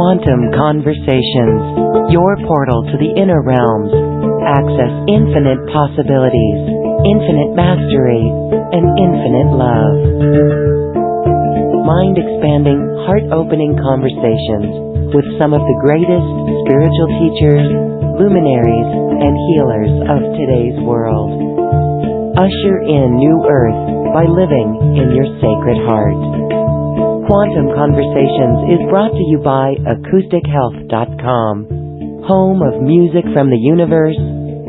Quantum Conversations, your portal to the inner realms. Access infinite possibilities, infinite mastery, and infinite love. Mind-expanding, heart-opening conversations with some of the greatest spiritual teachers, luminaries, and healers of today's world. Usher in new earth by living in your sacred heart. Quantum Conversations is brought to you by acoustichealth.com, home of music from the universe,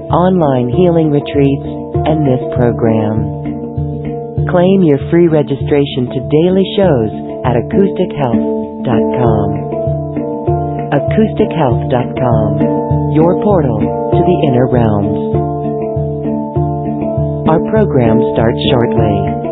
online healing retreats, and this program. Claim your free registration to daily shows at acoustichealth.com. acoustichealth.com, your portal to the inner realms. Our program starts shortly.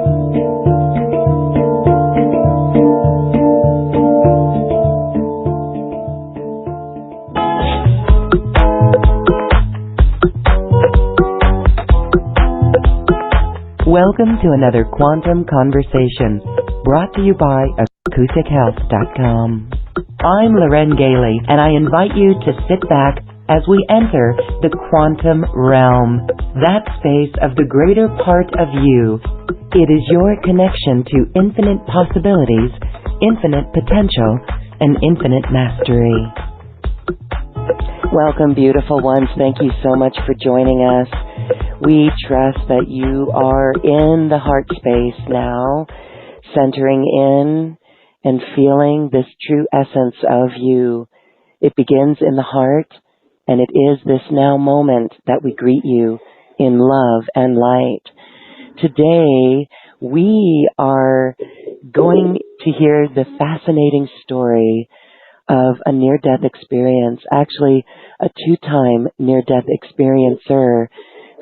Welcome to another Quantum Conversation, brought to you by acoustichealth.com. I'm Loren Gailey, and I invite you to sit back as we enter the quantum realm, that space of the greater part of you. It is your connection to infinite possibilities, infinite potential, and infinite mastery. Welcome, beautiful ones. Thank you so much for joining us. We trust that you are in the heart space now, centering in and feeling this true essence of you. It begins in the heart, and it is this now moment that we greet you in love and light. Today, we are going to hear the fascinating story of a near-death experience, actually a two-time near-death experiencer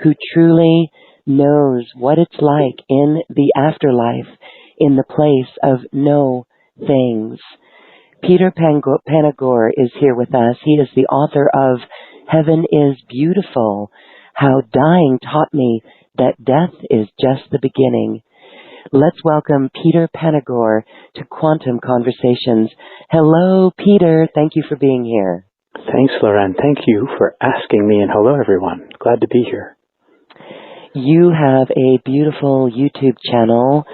who truly knows what it's like in the afterlife, in the place of no things. Peter Panagore is here with us. He is the author of Heaven is Beautiful, How Dying Taught Me That Death is Just the Beginning. Let's welcome Peter Panagore to Quantum Conversations. Hello, Peter. Thank you for being here. Thanks, Loren. Thank you for asking me, and hello, everyone. Glad to be here. You have a beautiful YouTube channel,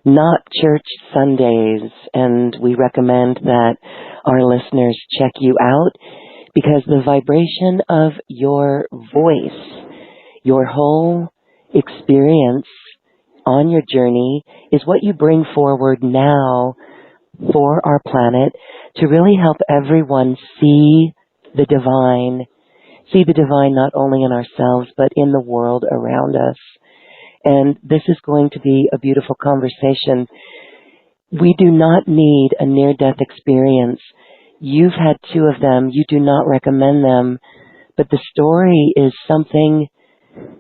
Not Church Sundays, and we recommend that our listeners check you out because the vibration of your voice, your whole experience on your journey is what you bring forward now for our planet to really help everyone see the divine not only in ourselves, but in the world around us. And this is going to be a beautiful conversation. We do not need a near-death experience. You've had two of them. You do not recommend them. But the story is something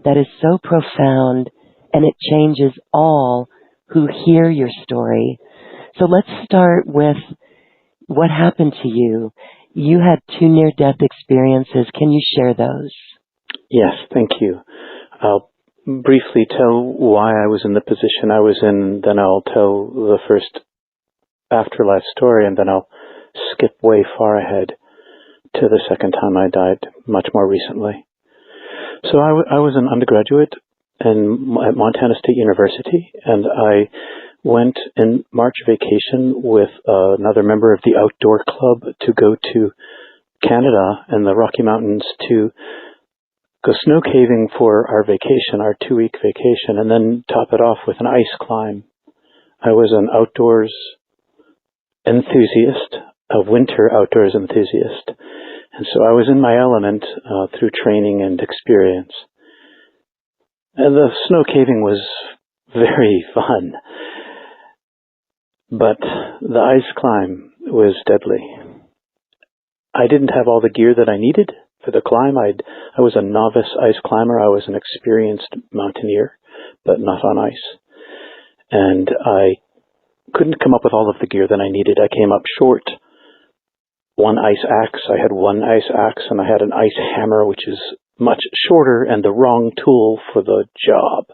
that is so profound, and it changes all who hear your story. So let's start with what happened to you. You had two near-death experiences. Can you share those? Yes, thank you. I'll briefly tell why I was in the position I was in, then I'll tell the first afterlife story, and then I'll skip way far ahead to the second time I died, much more recently. So I was an undergraduate at Montana State University, and I went in March vacation with another member of the outdoor club to go to Canada and the Rocky Mountains to go snow caving for our vacation, our 2-week vacation, and then top it off with an ice climb. I was an outdoors enthusiast, a winter outdoors enthusiast, and so I was in my element through training and experience. And the snow caving was very fun. But the ice climb was deadly. I didn't have all the gear that I needed for the climb. I was a novice ice climber. I was an experienced mountaineer, but not on ice. And I couldn't come up with all of the gear that I needed. I came up short. One ice axe. I had one ice axe, and I had an ice hammer, which is much shorter and the wrong tool for the job.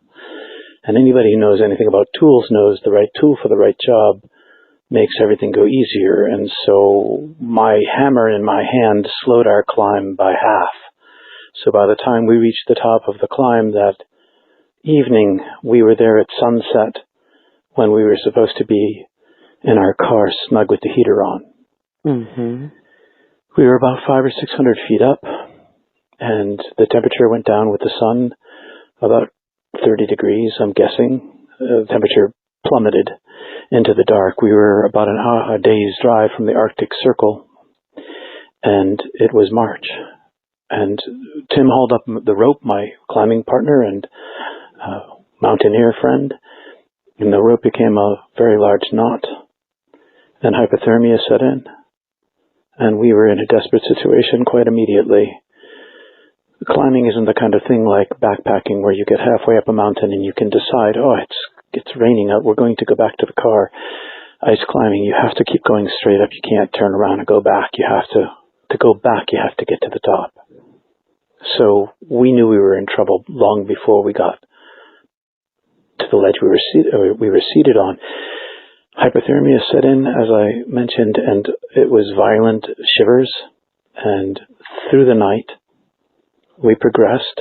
And anybody who knows anything about tools knows the right tool for the right job makes everything go easier. And so my hammer in my hand slowed our climb by half. So by the time we reached the top of the climb that evening, we were there at sunset when we were supposed to be in our car snug with the heater on. Mm-hmm. We were about 500 or 600 feet up, and the temperature went down with the sun about 30 degrees, I'm guessing. The temperature plummeted into the dark. We were about a day's drive from the Arctic Circle, and it was March. And Tim hauled up the rope, my climbing partner and mountaineer friend, and the rope became a very large knot, and hypothermia set in. And we were in a desperate situation quite immediately. Climbing isn't the kind of thing like backpacking where you get halfway up a mountain and you can decide, oh, it's raining out, we're going to go back to the car. Ice climbing, you have to keep going straight up. You can't turn around and go back. You have to go back, you have to get to the top. So we knew we were in trouble long before we got to the ledge we were seated on. Hypothermia set in, as I mentioned, and it was violent shivers. And through the night, we progressed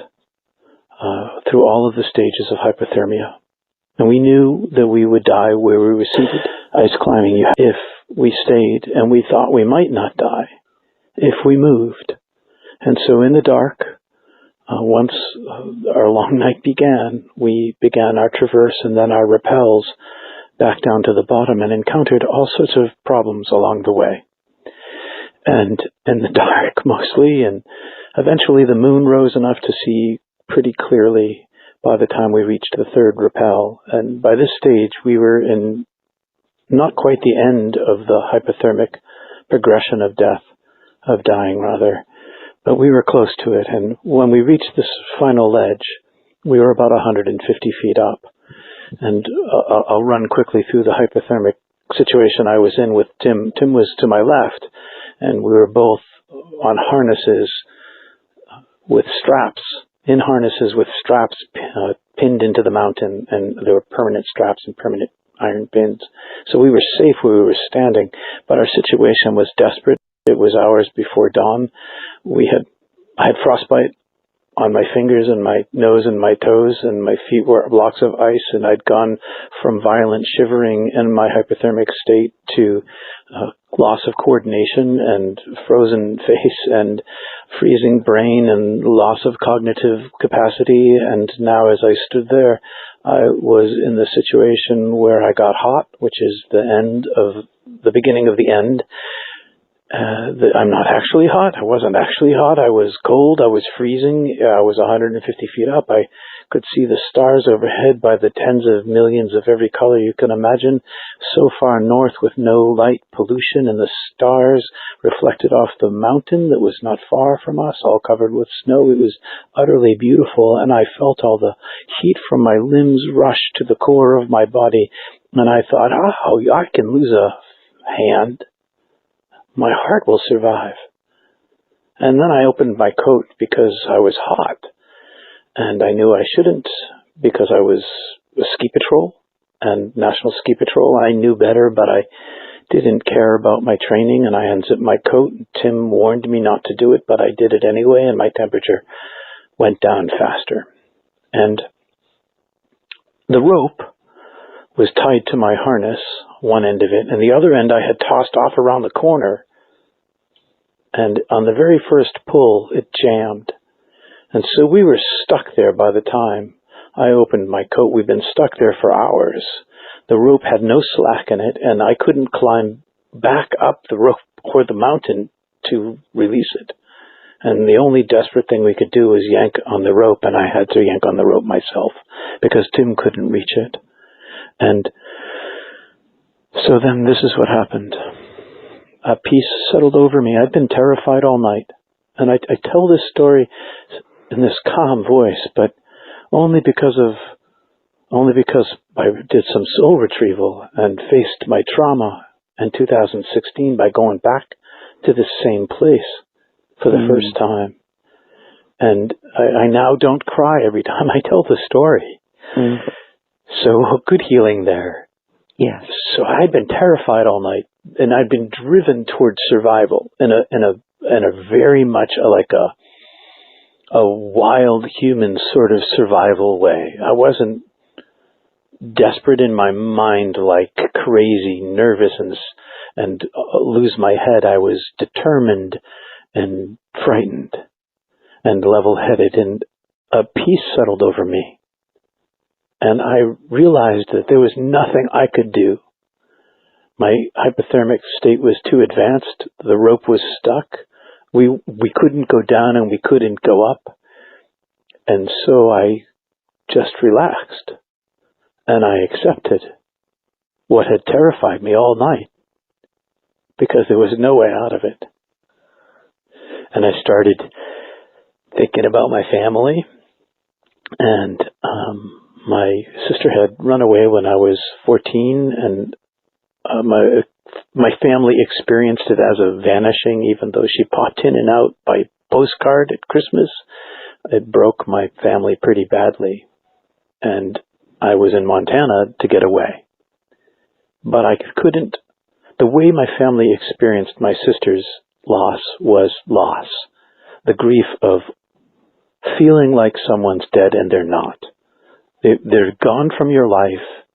through all of the stages of hypothermia. And we knew that we would die where we were seated. Ice climbing, if we stayed, and we thought we might not die if we moved. And so in the dark, once our long night began, we began our traverse and then our rappels back down to the bottom and encountered all sorts of problems along the way. And in the dark mostly, and eventually the moon rose enough to see pretty clearly by the time we reached the third rappel. And by this stage, we were in not quite the end of the hypothermic progression of death, of dying rather, but we were close to it. And when we reached this final ledge, we were about 150 feet up. And I'll run quickly through the hypothermic situation I was in with Tim. Tim was to my left, and we were both on harnesses with straps, in harnesses with straps pinned into the mountain, and there were permanent straps and permanent iron pins. So we were safe where we were standing, but our situation was desperate. It was hours before dawn. I had frostbite on my fingers and my nose and my toes, and my feet were blocks of ice, and I'd gone from violent shivering in my hypothermic state to loss of coordination and frozen face and freezing brain and loss of cognitive capacity. And now as I stood there, I was in the situation where I got hot, which is the beginning of the end. I'm not actually hot. I wasn't actually hot. I was cold. I was freezing. I was 150 feet up. I could see the stars overhead by the tens of millions of every color you can imagine, so far north with no light pollution, and the stars reflected off the mountain that was not far from us, all covered with snow. It was utterly beautiful, and I felt all the heat from my limbs rush to the core of my body, and I thought, oh, I can lose a hand. My heart will survive. And then I opened my coat because I was hot. And I knew I shouldn't because I was a ski patrol and National Ski Patrol. I knew better, but I didn't care about my training, and I unzipped my coat. Tim warned me not to do it, but I did it anyway, and my temperature went down faster. And the rope was tied to my harness, one end of it, and the other end I had tossed off around the corner. And on the very first pull, it jammed. And so we were stuck there by the time I opened my coat. We'd been stuck there for hours. The rope had no slack in it, and I couldn't climb back up the rope or the mountain to release it. And the only desperate thing we could do was yank on the rope, and I had to yank on the rope myself because Tim couldn't reach it. And so then this is what happened. A peace settled over me. I'd been terrified all night. And I tell this story in this calm voice, but only because I did some soul retrieval and faced my trauma in 2016 by going back to the same place for the first time. And I now don't cry every time I tell the story. So good healing there. Yes. So I'd been terrified all night, and I'd been driven towards survival in a very much like a wild human sort of survival way. I wasn't desperate in my mind, like crazy, nervous, and lose my head. I was determined and frightened and level-headed, and a peace settled over me. And I realized that there was nothing I could do. My hypothermic state was too advanced. The rope was stuck. We couldn't go down and we couldn't go up. And so I just relaxed. And I accepted what had terrified me all night, because there was no way out of it. And I started thinking about my family, and my sister had run away when I was 14, and my family experienced it as a vanishing, even though she popped in and out by postcard at Christmas. It broke my family pretty badly, and I was in Montana to get away. But I couldn't. The way my family experienced my sister's loss was loss. The grief of feeling like someone's dead and they're not. They're gone from your life,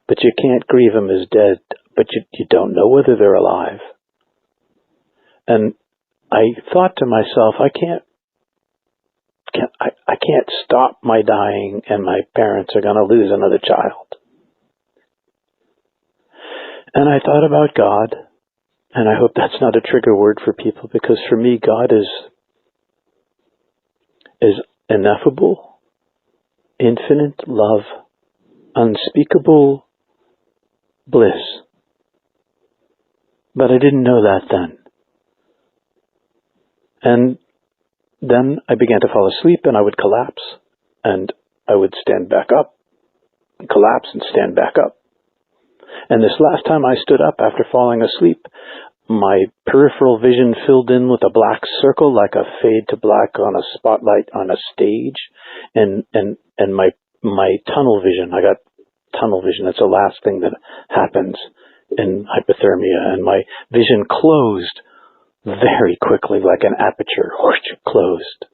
but you can't grieve them as dead, but you don't know whether they're alive. And I thought to myself, I can't stop my dying, and my parents are going to lose another child. And I thought about God, and I hope that's not a trigger word for people, because for me, God is ineffable, infinite love, unspeakable bliss. But I didn't know that then. And then I began to fall asleep, and I would collapse, and I would stand back up, collapse and stand back up. And this last time I stood up after falling asleep, my peripheral vision filled in with a black circle, like a fade to black on a spotlight on a stage, and my tunnel vision. I got tunnel vision. That's the last thing that happens in hypothermia, and my vision closed very quickly, like an aperture, closed.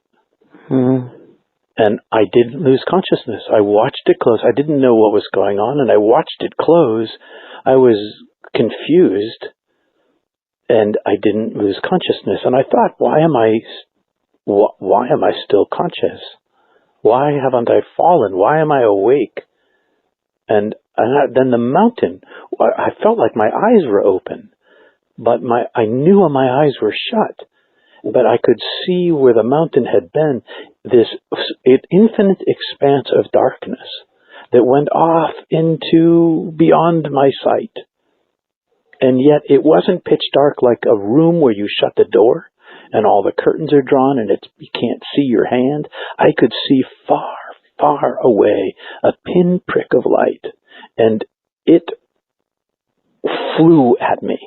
And I didn't lose consciousness. I watched it close. I didn't know what was going on, and I watched it close. I was confused, and I didn't lose consciousness. And I thought, why am I still conscious? Why haven't I fallen? Why am I awake? And then the mountain, I felt like my eyes were open, but I knew my eyes were shut. But I could see where the mountain had been, this infinite expanse of darkness that went off into beyond my sight. And yet it wasn't pitch dark like a room where you shut the door and all the curtains are drawn and you can't see your hand. I could see far, far away a pinprick of light, and it flew at me.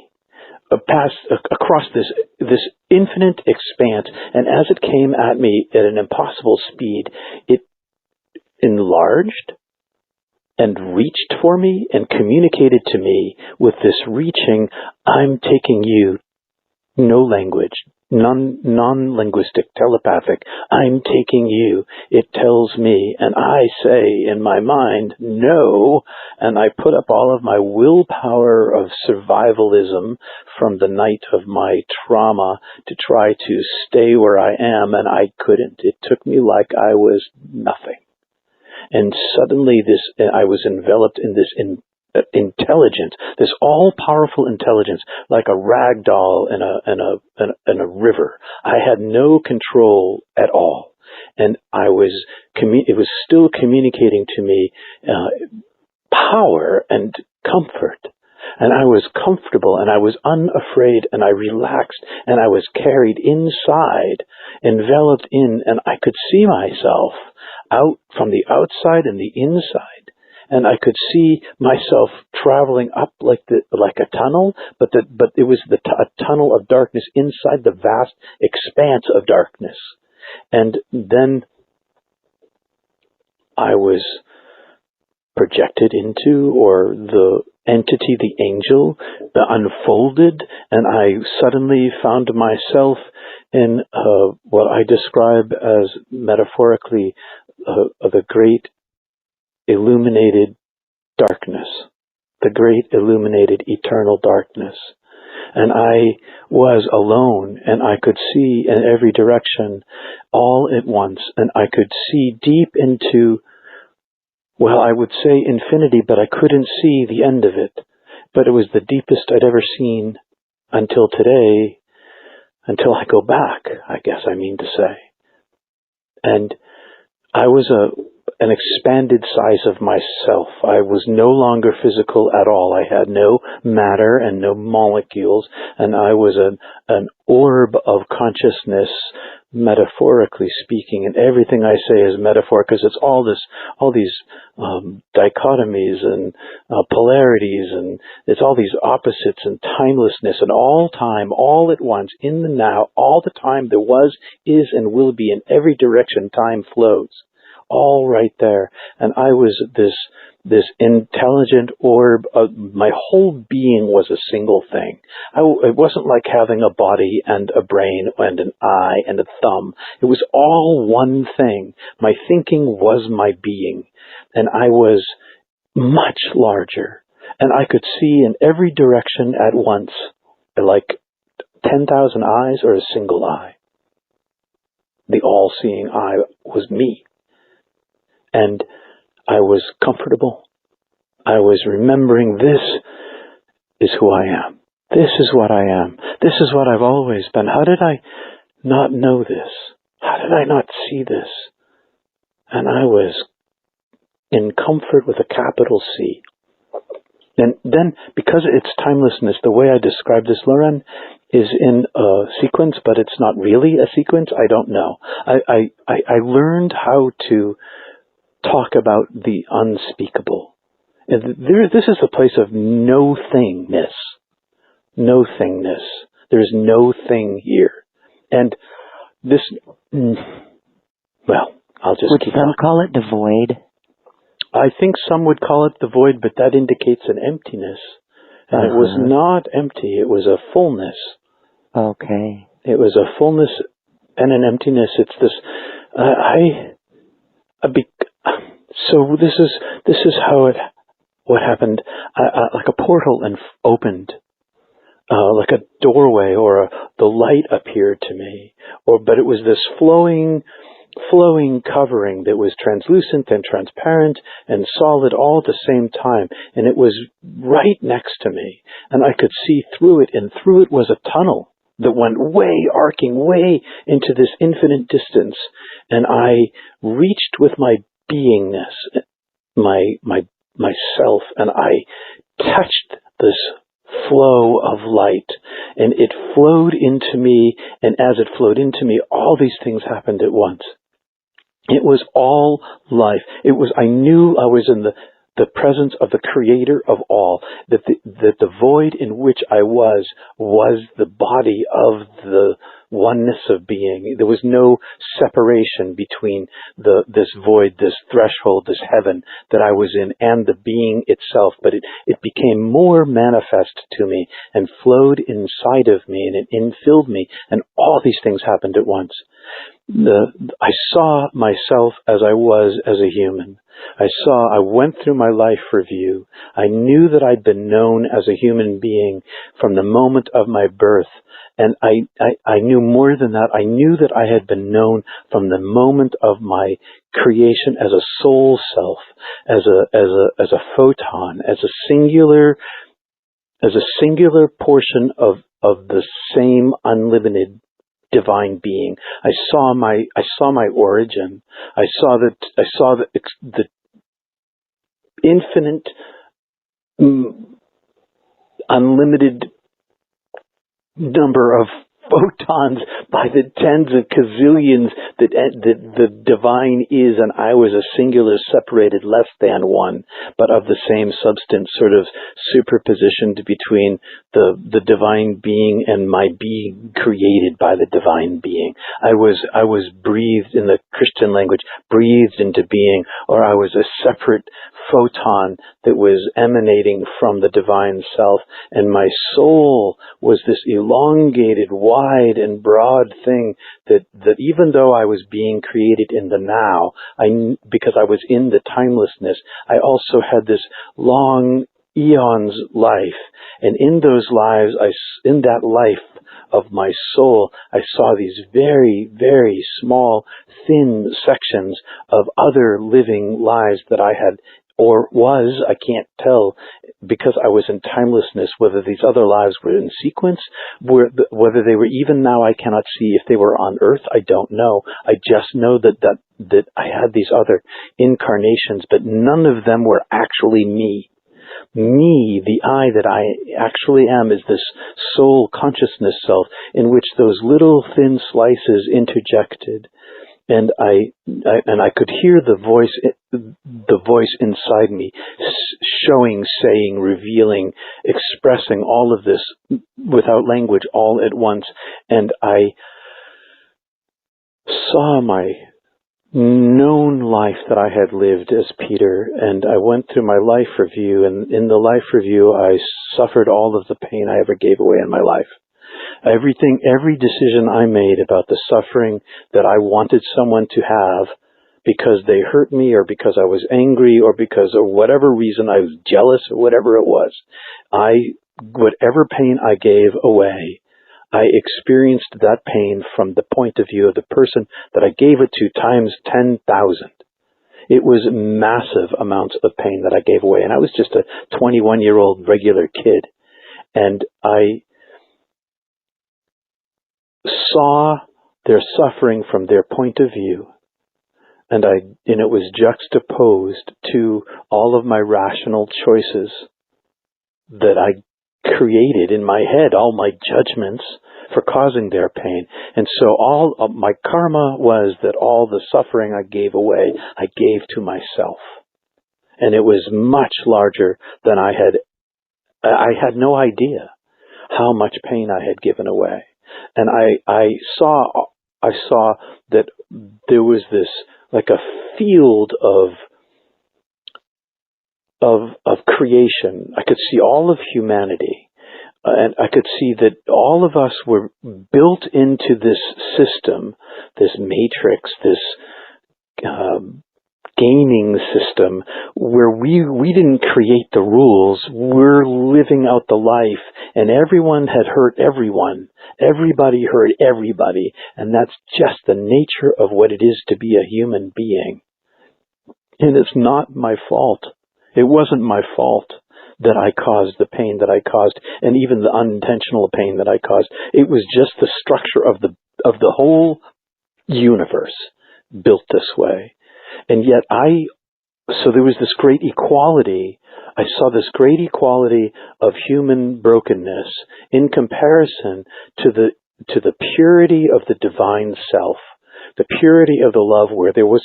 Across this infinite expanse, and as it came at me at an impossible speed, it enlarged and reached for me and communicated to me with this reaching, I'm taking you, no language, non-linguistic, telepathic, I'm taking you. It tells me, and I say in my mind, no, and I put up all of my willpower of survivalism from the night of my trauma to try to stay where I am, and I couldn't. It took me like I was nothing. And suddenly I was enveloped in this intelligence, this all-powerful intelligence, like a rag doll in a river. I had no control at all, and it was still communicating to me power and comfort. And I was comfortable, and I was unafraid, and I relaxed, and I was carried inside, enveloped in, and I could see myself out from the outside and the inside. And I could see myself traveling up like a tunnel, but it was a tunnel of darkness inside the vast expanse of darkness. And then I was projected into, or entity, the angel, unfolded, and I suddenly found myself in what I describe as metaphorically the great illuminated darkness, the great illuminated eternal darkness. And I was alone, and I could see in every direction all at once, and I could see deep into, well, I would say infinity, but I couldn't see the end of it. But it was the deepest I'd ever seen until today, until I go back, I guess I mean to say. And I was an expanded size of myself. I was no longer physical at all. I had no matter and no molecules, and I was an orb of consciousness, metaphorically speaking. And everything I say is metaphor, because it's all these dichotomies and polarities, and it's all these opposites and timelessness, and all time, all at once, in the now, all the time there was, is, and will be. In every direction time flows. All right there. And I was this intelligent orb. My whole being was a single thing. It wasn't like having a body and a brain and an eye and a thumb. It was all one thing. My thinking was my being. And I was much larger. And I could see in every direction at once, like 10,000 eyes or a single eye. The all-seeing eye was me. And I was comfortable. I was remembering, this is who I am. This is what I am. This is what I've always been. How did I not know this? How did I not see this? And I was in comfort with a capital C. And then, because it's timelessness, the way I describe this, Lauren, is in a sequence, but it's not really a sequence. I don't know. I learned how to talk about the unspeakable. And this is a place of no thingness. No thingness. There is no thing here. And this, well, I'll just Would keep some on. call it the void? I think some would call it the void, but that indicates an emptiness. And it was not empty. It was a fullness. Okay. It was a fullness and an emptiness. It's this, so this is how what happened. Like a portal opened, like a doorway, or the light appeared to me, but it was this flowing covering that was translucent and transparent and solid all at the same time, and it was right next to me, and I could see through it, and through it was a tunnel that went arcing way into this infinite distance, and I reached with my beingness, myself, and I touched this flow of light, and it flowed into me, and as it flowed into me, all these things happened at once. It was all life. I knew I was in the presence of the creator of all, that the void in which I was the body of the oneness of being. There was no separation between this void, this threshold, this heaven that I was in, and the being itself, but it became more manifest to me and flowed inside of me, and it infilled me, and all these things happened at once. I saw myself as I was as a human. I went through my life review. I knew that I'd been known as a human being from the moment of my birth. And I knew more than that. I knew that I had been known from the moment of my creation as a soul self, as a photon, as a singular portion of the same unlimited divine being. I saw my origin. I saw the infinite, unlimited number of photons by the tens of gazillions that the divine is, and I was a singular separated less than one, but of the same substance, sort of superpositioned between the divine being and my being created by the divine being. I was breathed, in the Christian language, breathed into being, or I was a separate photon that was emanating from the divine self, and my soul was this elongated, wide and broad thing that even though I was being created in the now, because I was in the timelessness, I also had this long eons life, and in those lives, in that life of my soul, I saw these very, very small, thin sections of other living lives that I had, or was, I can't tell, because I was in timelessness, whether these other lives were in sequence, whether they were, even now I cannot see if they were on Earth, I don't know. I just know that I had these other incarnations, but none of them were actually me. Me, the I that I actually am, is this soul consciousness self in which those little thin slices interjected. And I could hear the voice inside me showing, saying, revealing, expressing all of this without language all at once. And I saw my known life that I had lived as Peter, and I went through my life review, and in the life review I suffered all of the pain I ever gave away in my life. Every decision I made about the suffering that I wanted someone to have because they hurt me, or because I was angry, or because of whatever reason I was jealous, or whatever it was, whatever pain I gave away, I experienced that pain from the point of view of the person that I gave it to times 10,000. It was massive amounts of pain that I gave away, and I was just a 21-year-old regular kid, and I saw their suffering from their point of view, and it was juxtaposed to all of my rational choices that I created in my head, all my judgments for causing their pain. And so all of my karma was that all the suffering I gave away, I gave to myself. And it was much larger than I had no idea how much pain I had given away. And I saw that there was this, like a field of creation. I could see all of humanity, and I could see that all of us were built into this system, this matrix, this gaming system, where we didn't create the rules. We're living out the life, and everyone had hurt everyone. Everybody hurt everybody, and that's just the nature of what it is to be a human being. And it's not my fault. It wasn't my fault that I caused the pain that I caused, and even the unintentional pain that I caused. It was just the structure of the whole universe built this way. And yet so there was this great equality. I saw this great equality of human brokenness in comparison to the purity of the divine self, the purity of the love where there was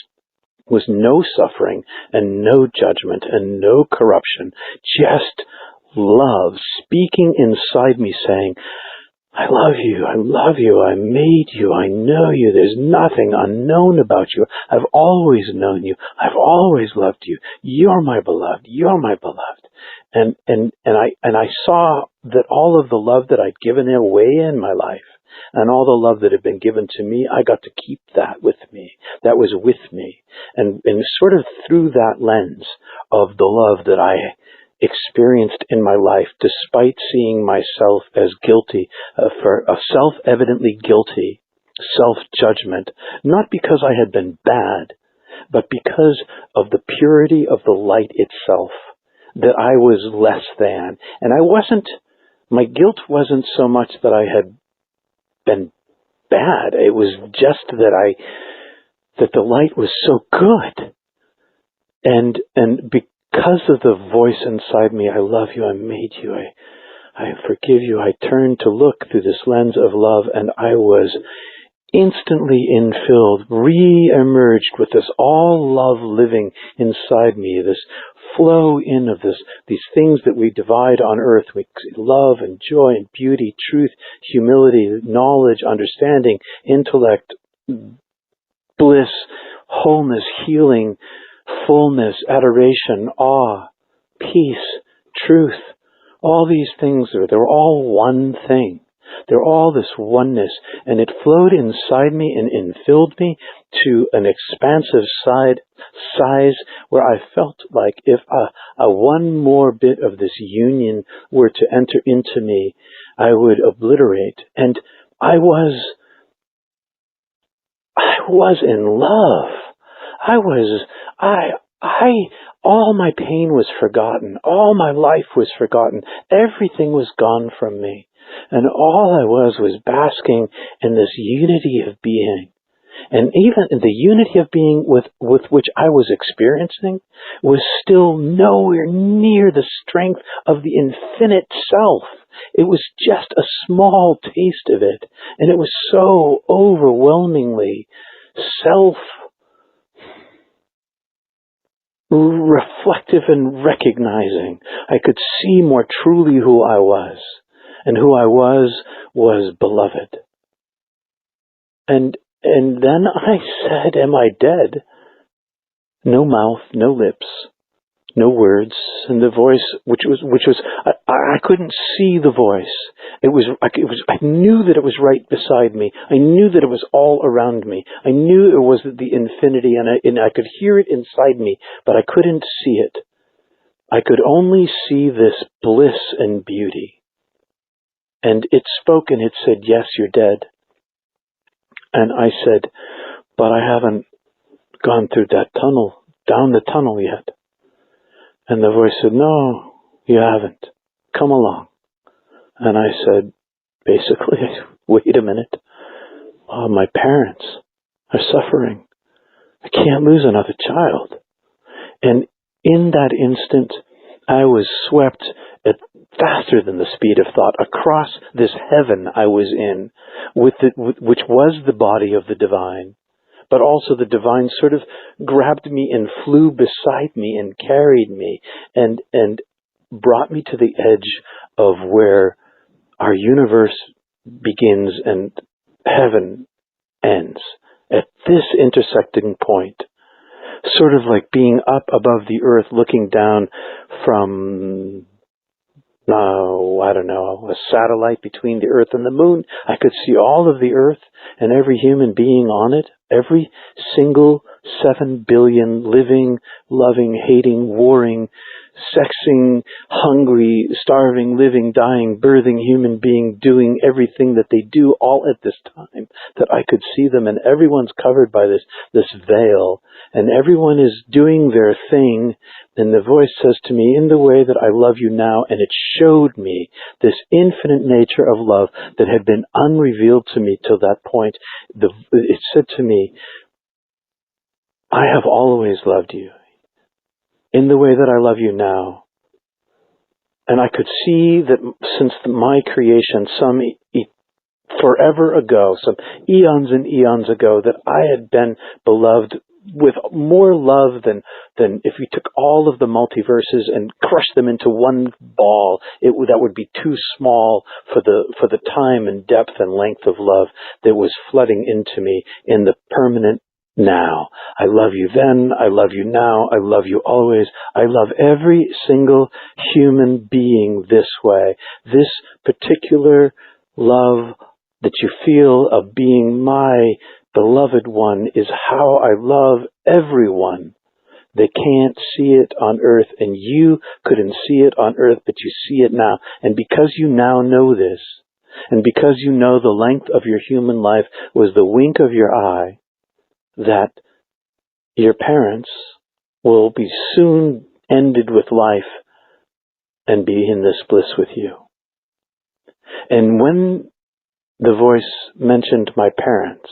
no suffering and no judgment and no corruption, just love speaking inside me saying, I love you, I made you, I know you, there's nothing unknown about you, I've always known you, I've always loved you, you're my beloved, you're my beloved. And I saw that all of the love that I'd given away in my life, and all the love that had been given to me, I got to keep that with me. That was with me. And sort of through that lens of the love that I experienced in my life, despite seeing myself as guilty, for a self-evidently guilty self-judgment, not because I had been bad, but because of the purity of the light itself, that I was less than. And my guilt wasn't so much that I had been bad. It was just that the light was so good. And because of the voice inside me, I love you, I made you, I forgive you. I turned to look through this lens of love, and I was instantly infilled, re-emerged with this all love living inside me, this flow in of these things that we divide on earth, love and joy and beauty, truth, humility, knowledge, understanding, intellect, bliss, wholeness, healing, fullness, adoration, awe, peace, truth. All these things, they're all one thing. They're all this oneness, and it flowed inside me and infilled me to an expansive size where I felt like if a one more bit of this union were to enter into me, I would obliterate. And I was in love. All my pain was forgotten. All my life was forgotten. Everything was gone from me. And all I was basking in this unity of being. And even the unity of being with which I was experiencing was still nowhere near the strength of the infinite self. It was just a small taste of it. And it was so overwhelmingly self-reflective and recognizing. I could see more truly who I was. And who I was beloved. And then I said, am I dead? No mouth, no lips, no words, and the voice, which was, I couldn't see the voice. I knew that it was right beside me. I knew that it was all around me. I knew it was the infinity, and I could hear it inside me, but I couldn't see it. I could only see this bliss and beauty. And it spoke and it said, yes, you're dead. And I said, but I haven't gone through that tunnel, down the tunnel yet. And the voice said, no, you haven't. Come along. And I said, basically, wait a minute. Oh, my parents are suffering. I can't lose another child. And in that instant, I was swept at faster than the speed of thought across this heaven I was in, which was the body of the divine. But also the divine sort of grabbed me and flew beside me and carried me and brought me to the edge of where our universe begins and heaven ends. At this intersecting point, sort of like being up above the earth, looking down from, I don't know, a satellite between the earth and the moon. I could see all of the earth and every human being on it, every single 7 billion living, loving, hating, warring, sexing, hungry, starving, living, dying, birthing human being doing everything that they do all at this time, that I could see them, and everyone's covered by this veil, and everyone is doing their thing, and the voice says to me, in the way that I love you now, and it showed me this infinite nature of love that had been unrevealed to me till that point. It said to me, I have always loved you in the way that I love you now. And I could see that since my creation, some forever ago, some eons and eons ago, that I had been beloved with more love than if we took all of the multiverses and crushed them into one ball. That would be too small for the time and depth and length of love that was flooding into me in the permanent now. I love you then, I love you now, I love you always. I love every single human being this way. This particular love that you feel of being my beloved one is how I love everyone. They can't see it on earth, and you couldn't see it on earth, but you see it now. And because you now know this, and because you know the length of your human life was the wink of your eye, that your parents will be soon ended with life and be in this bliss with you. And when the voice mentioned my parents,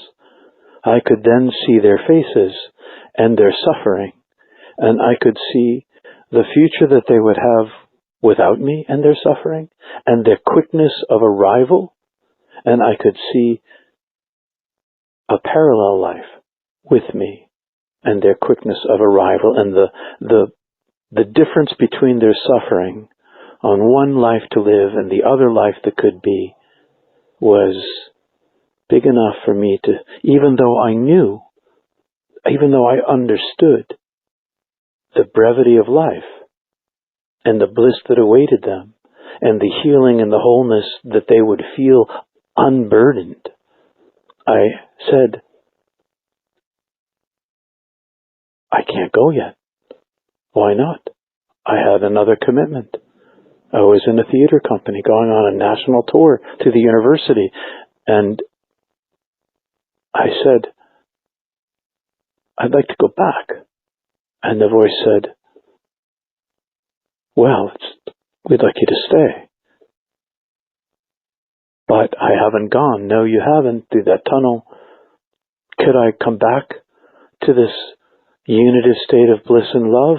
I could then see their faces and their suffering, and I could see the future that they would have without me and their suffering, and their quickness of arrival, and I could see a parallel life with me and their quickness of arrival, and the difference between their suffering on one life to live and the other life that could be was big enough for me to, even though I knew, even though I understood the brevity of life and the bliss that awaited them and the healing and the wholeness that they would feel unburdened, I said, I can't go yet. Why not? I had another commitment. I was in a theater company going on a national tour to the university, and I said, I'd like to go back. And the voice said, well, we'd like you to stay. But I haven't gone. No, you haven't, through that tunnel. Could I come back to this unitive state of bliss and love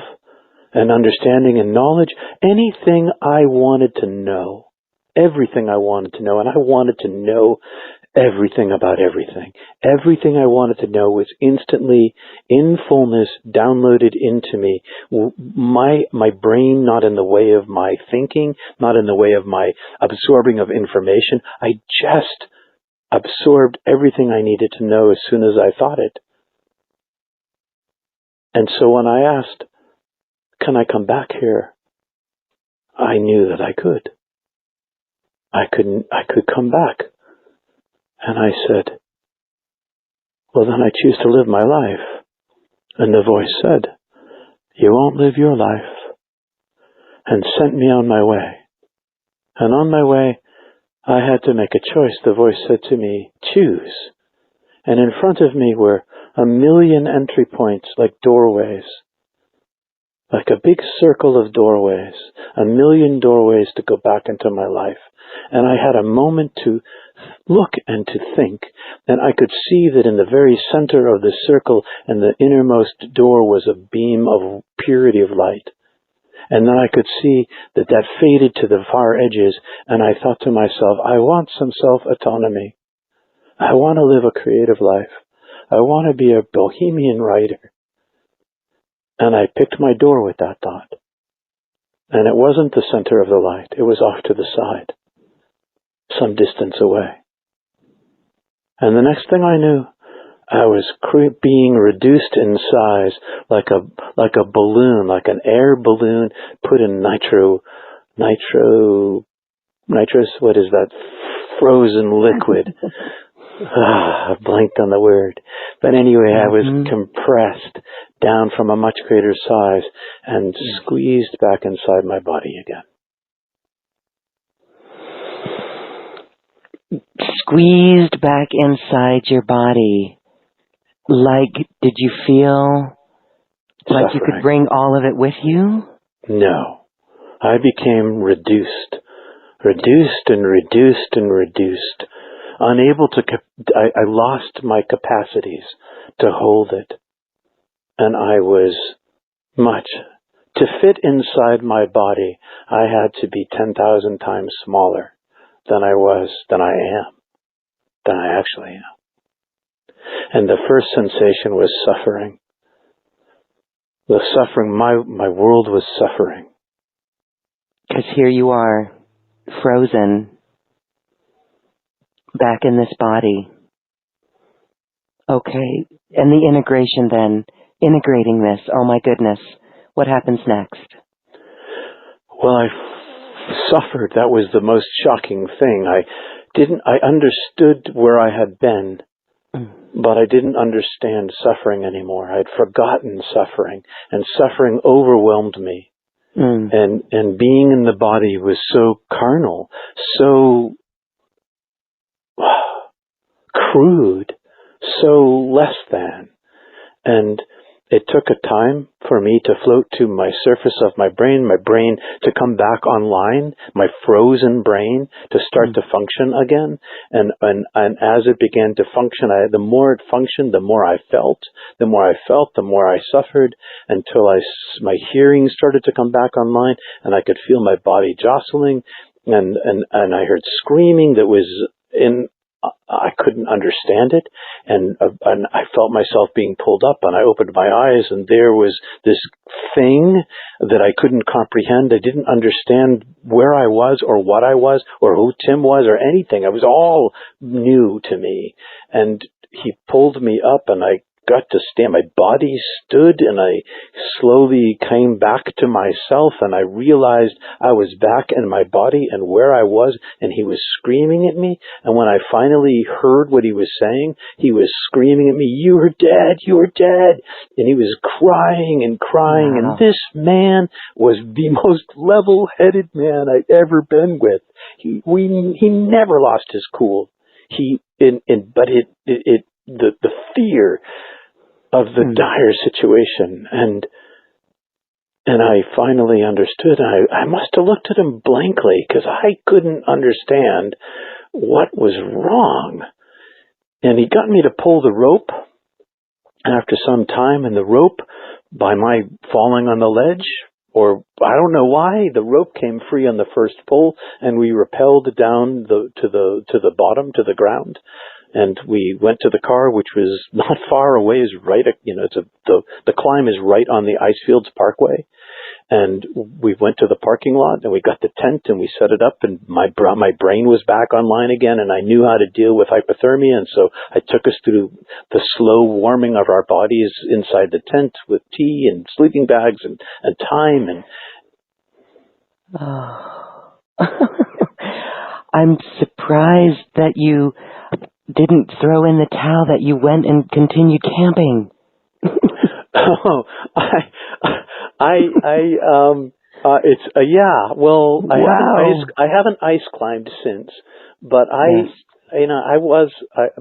and understanding and knowledge? Anything I wanted to know, everything I wanted to know, and I wanted to know everything about everything. Everything I wanted to know was instantly, in fullness, downloaded into me. My brain not in the way of my thinking, not in the way of my absorbing of information. I just absorbed everything I needed to know as soon as I thought it. And so when I asked, can I come back here? I knew that I could. I could come back. And I said, well, then I choose to live my life. And the voice said, you won't live your life. And sent me on my way. And on my way, I had to make a choice. The voice said to me, choose. And in front of me were 1,000,000 entry points, like doorways. Like a big circle of doorways. 1,000,000 doorways to go back into my life. And I had a moment to look and to think, and I could see that in the very center of the circle and the innermost door was a beam of purity of light. And then I could see that that faded to the far edges, and I thought to myself, I want some self-autonomy. I want to live a creative life. I want to be a bohemian writer. And I picked my door with that thought. And it wasn't the center of the light. It was off to the side, some distance away. And the next thing I knew, I was being reduced in size like a balloon, like an air balloon put in nitrous, what is that? Frozen liquid. I blanked on the word. But anyway, I was compressed down from a much greater size and squeezed back inside my body again. Squeezed back inside your body. Like, did you feel like you could bring all of it with you? No. I became reduced. Reduced and reduced and reduced. Unable to, I lost my capacities to hold it. And I was to fit inside my body, I had to be 10,000 times smaller than I actually am. And the first sensation was suffering. The suffering, my world was suffering. Because here you are, frozen, back in this body. Okay, and the integration then, integrating this, oh my goodness, what happens next? Well, I suffered. That was the most shocking thing. I understood where I had been, but I didn't understand suffering anymore. I'd forgotten suffering, and suffering overwhelmed me. And being in the body was so carnal, so crude, so less than. And it took a time for me to float to my surface of my brain to come back online, my frozen brain to start to function again. And as it began to function, the more it functioned, the more I felt. The more I felt, the more I suffered, until my hearing started to come back online, and I could feel my body jostling, and I heard screaming that was I couldn't understand it, and I felt myself being pulled up, and I opened my eyes, and there was this thing that I couldn't comprehend. I didn't understand where I was or what I was or who Tim was or anything. It was all new to me. And he pulled me up, and I got to stand. My body stood, and I slowly came back to myself, and I realized I was back in my body and where I was, and he was screaming at me. And when I finally heard what he was saying, he was screaming at me, "You are dead, you are dead." And he was crying and crying. Wow. And this man was the most level-headed man I'd ever been with. He never lost his cool. But the fear of the dire situation, and I finally understood. I must have looked at him blankly, because I couldn't understand what was wrong. And he got me to pull the rope after some time, and the rope, by my falling on the ledge, or I don't know why, the rope came free on the first pull, and we rappelled down to the bottom, to the ground. And we went to the car, which was not far away. Is right, the climb is right on the Icefields Parkway. And we went to the parking lot, and we got the tent, and we set it up, and my brain was back online again, and I knew how to deal with hypothermia. And so I took us through the slow warming of our bodies inside the tent with tea and sleeping bags and time. And I'm surprised that you didn't throw in the towel, that you went and continued camping. Well, wow. I haven't ice climbed since, but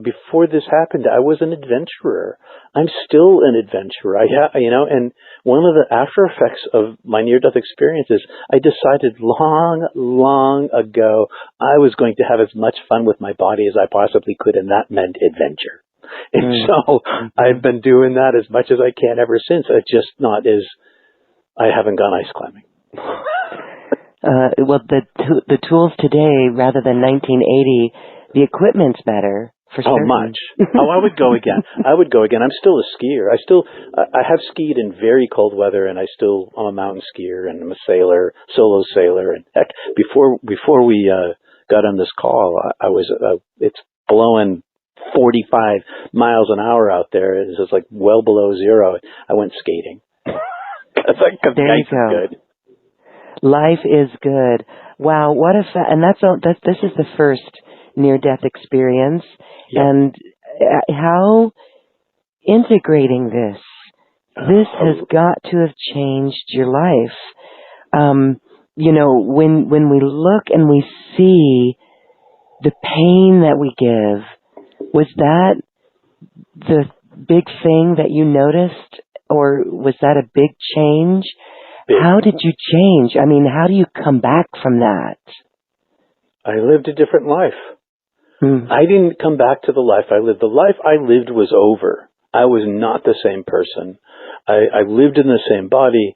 before this happened, I was an adventurer. I'm still an adventurer. And one of the after effects of my near-death experience is I decided long ago I was going to have as much fun with my body as I possibly could, and that meant adventure. And so I've been doing that as much as I can ever since. It's just I haven't gone ice climbing. Well, the tools today, rather than 1980, the equipment's better. For certain. Much. I would go again. I'm still a skier. I have skied in very cold weather, and I'm a mountain skier, and I'm a sailor, solo sailor. And heck, before we got on this call, it's blowing 45 miles an hour out there. It's just like well below zero. I went skating. There you go. Good. Life is good. Wow, what a and this is the first near-death experience. Yep. And how integrating this has got to have changed your life. When we look and we see the pain that we give, was that the big thing that you noticed, or was that a big change? Big. How did you change? I mean, how do you come back from that? I lived a different life. I didn't come back to the life I lived. The life I lived was over. I was not the same person. I lived in the same body.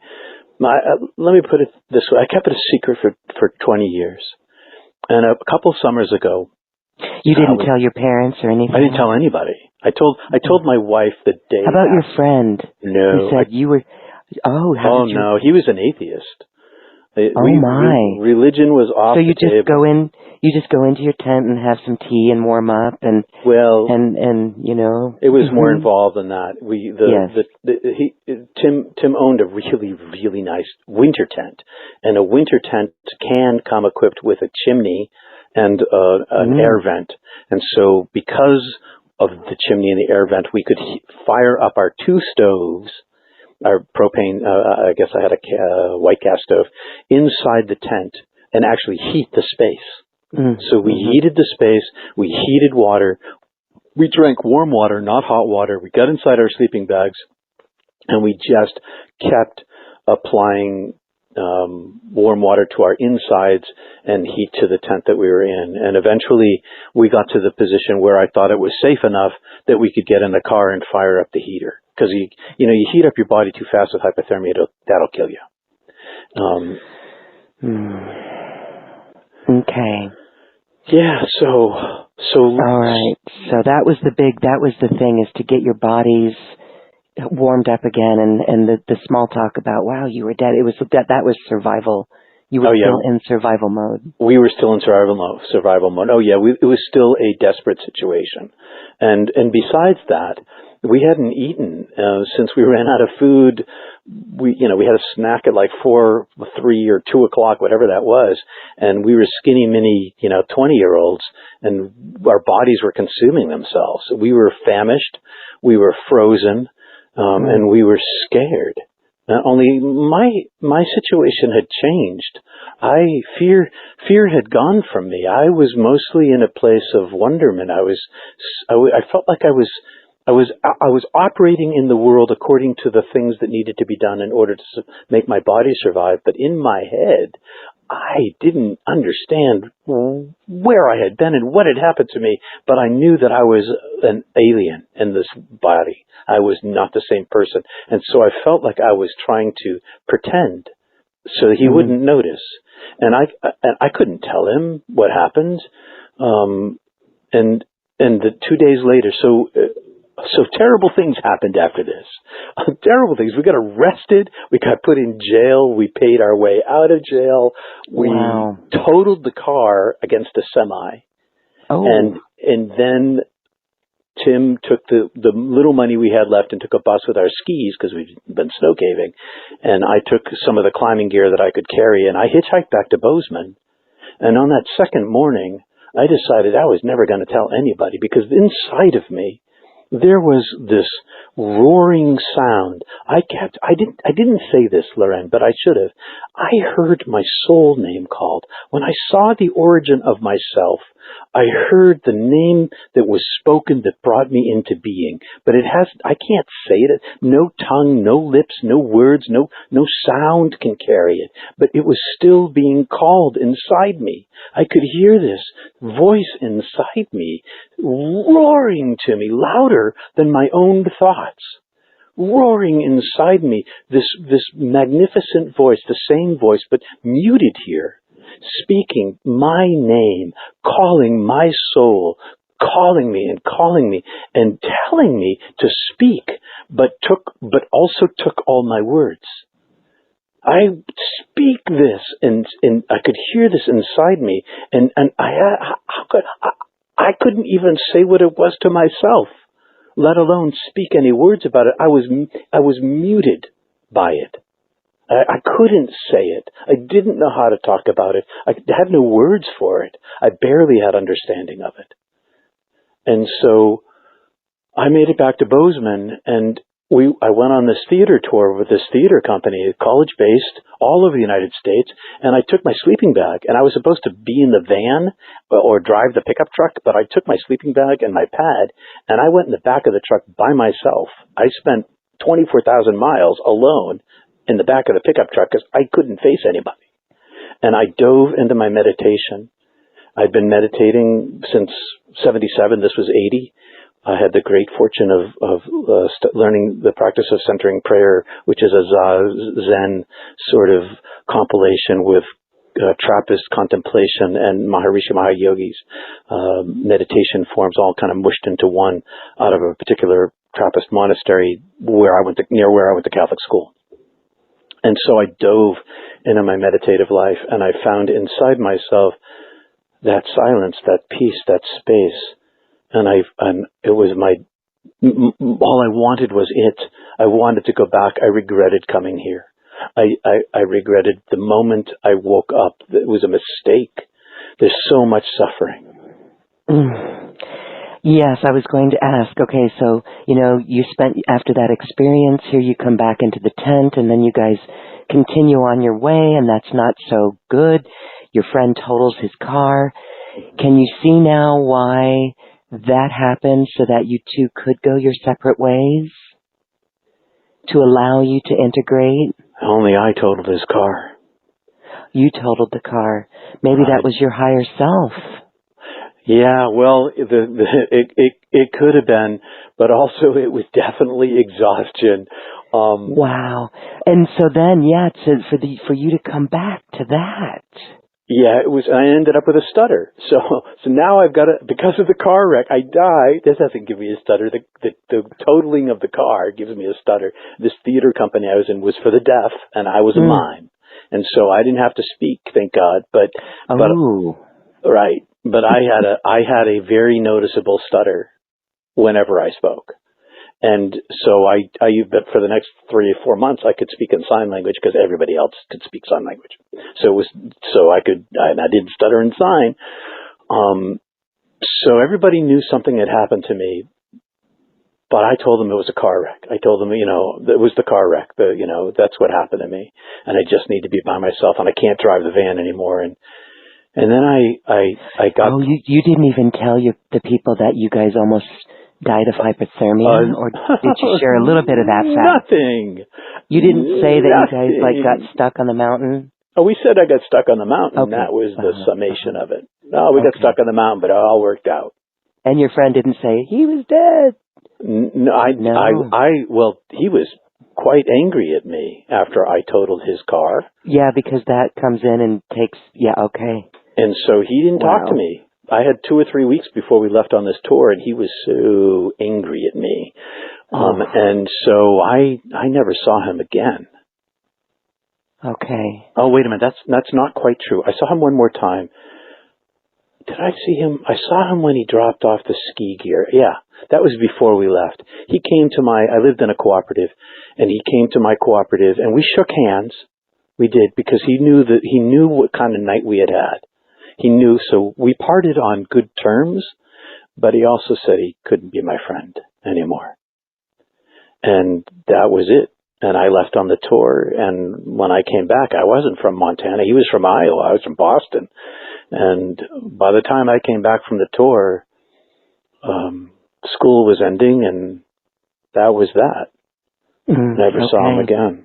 Let me put it this way. I kept it a secret for 20 years. And a couple summers ago... You didn't tell your parents or anything? I didn't tell anybody. I told my wife the day... How about your friend? No. Who said you were... no. He was an atheist. My. Religion was off the table. You just go into your tent and have some tea and warm up, and it was more involved than that. Tim owned a really, really nice winter tent, and a winter tent can come equipped with a chimney and an air vent. And so because of the chimney and the air vent, we could fire up our two stoves, our propane, I guess I had a white gas stove, inside the tent and actually heat the space. So we heated the space, we heated water, we drank warm water, not hot water, we got inside our sleeping bags, And we just kept applying warm water to our insides and heat to the tent that we were in. And eventually we got to the position where I thought it was safe enough that we could get in the car and fire up the heater. Because you heat up your body too fast with hypothermia, that'll kill you. Okay. Yeah, so all right. So that was the thing, is to get your bodies warmed up again, and the small talk about, wow, you were dead. It was that was survival. You were still in survival mode. We were still in survival mode. Oh yeah, it was still a desperate situation. And besides that, we hadn't eaten since we ran out of food. We had a snack at like 4, 3, or 2 o'clock, whatever that was, and we were skinny mini, 20-year-olds, and our bodies were consuming themselves. We were famished, we were frozen, and we were scared. Only my situation had changed. Fear had gone from me. I was mostly in a place of wonderment. I felt like I was operating in the world according to the things that needed to be done in order to make my body survive. But in my head, I didn't understand where I had been and what had happened to me. But I knew that I was an alien in this body. I was not the same person. And so I felt like I was trying to pretend so that he wouldn't notice. And I couldn't tell him what happened. And the 2 days later, so terrible things happened after this. Terrible things. We got arrested. We got put in jail. We paid our way out of jail. We totaled the car against a semi. Oh. And then Tim took the little money we had left and took a bus with our skis, because we'd been snow caving. And I took some of the climbing gear that I could carry, and I hitchhiked back to Bozeman. And on that second morning, I decided I was never going to tell anybody, because inside of me, there was this roaring sound. I didn't say this, Loren, but I should have. I heard my soul name called. When I saw the origin of myself, I heard the name that was spoken that brought me into being. But I can't say it. No tongue, no lips, no words, no sound can carry it. But it was still being called inside me. I could hear this voice inside me roaring to me, louder than my own thoughts. Roaring inside me, this magnificent voice, the same voice, but muted here, speaking my name, calling my soul, calling me and telling me to speak, but also took all my words. I speak this, and I could hear this inside me, and I couldn't even say what it was to myself, let alone speak any words about it. I was muted by it. I couldn't say it. I didn't know how to talk about it. I had no words for it. I barely had understanding of it. And so I made it back to Bozeman, and I went on this theater tour with this theater company, college-based, all over the United States, and I took my sleeping bag, and I was supposed to be in the van or drive the pickup truck, but I took my sleeping bag and my pad, and I went in the back of the truck by myself. I spent 24,000 miles alone in the back of the pickup truck because I couldn't face anybody. And I dove into my meditation. I'd been meditating since 77. This was 80. I had the great fortune of learning the practice of centering prayer, which is a Zen sort of compilation with Trappist contemplation and Maharishi Mahayogi's meditation forms, all kind of mushed into one out of a particular Trappist monastery near where I went to Catholic school. And so I dove into my meditative life, and I found inside myself that silence, that peace, that space. And it was all I wanted was it. I wanted to go back. I regretted coming here. I regretted the moment I woke up. It was a mistake. There's so much suffering. Yes, I was going to ask. Okay, so, you spent, after that experience, here you come back into the tent, and then you guys continue on your way, and that's not so good. Your friend totals his car. Can you see now why that happened, so that you two could go your separate ways? to allow you to integrate? Only I totaled his car. You totaled the car. Maybe that was your higher self. Yeah, well, it could have been, but also it was definitely exhaustion. Wow. And so then, for you to come back to that. Yeah, it was. I ended up with a stutter. So now I've got because of the car wreck. I die. This doesn't give me a stutter. The totaling of the car gives me a stutter. This theater company I was in was for the deaf, and I was a mime, and so I didn't have to speak, thank God. But right. But I had a very noticeable stutter whenever I spoke. And so but for the next 3 or 4 months, I could speak in sign language because everybody else could speak sign language. So I didn't stutter in sign. So everybody knew something had happened to me, but I told them it was a car wreck. I told them, it was the car wreck. That's what happened to me. And I just need to be by myself, and I can't drive the van anymore. And then I got... Oh, you didn't even tell the people that you guys almost died of hypothermia? Or did you share a little bit of that fact? Nothing. You didn't say that you guys got stuck on the mountain? Oh, we said I got stuck on the mountain. Okay. That was the summation of it. No, we got stuck on the mountain, but it all worked out. And your friend didn't say, he was dead? Well, he was quite angry at me after I totaled his car. Yeah, because that comes in and takes, okay. And so he didn't talk to me. I had 2 or 3 weeks before we left on this tour, and he was so angry at me. And so I never saw him again. Okay. Oh, wait a minute. That's not quite true. I saw him one more time. Did I see him? I saw him when he dropped off the ski gear. Yeah, that was before we left. He came to I lived in a cooperative, and he came to my cooperative, and we shook hands. We did, because he knew what kind of night we had had. He knew, so we parted on good terms, but he also said he couldn't be my friend anymore. And that was it. And I left on the tour, and when I came back, I wasn't from Montana. He was from Iowa. I was from Boston. And by the time I came back from the tour, school was ending, and that was that. Never saw him again.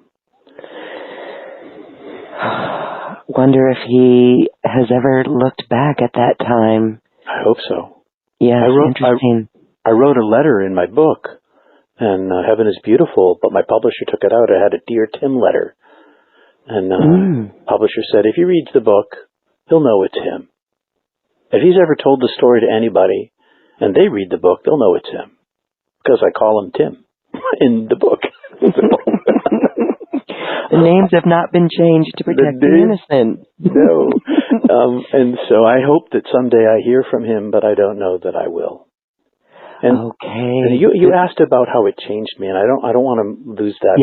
Wonder if he has ever looked back at that time. I hope so. Yeah, interesting. I wrote a letter in my book, and Heaven is Beautiful, but my publisher took it out. I had a Dear Tim letter. And publisher said, if he reads the book, he'll know it's him. If he's ever told the story to anybody, and they read the book, they'll know it's him. Because I call him Tim in the book. The names have not been changed to protect the innocent. No. And so I hope that someday I hear from him, but I don't know that I will. And, and you asked about how it changed me, and I don't want to lose that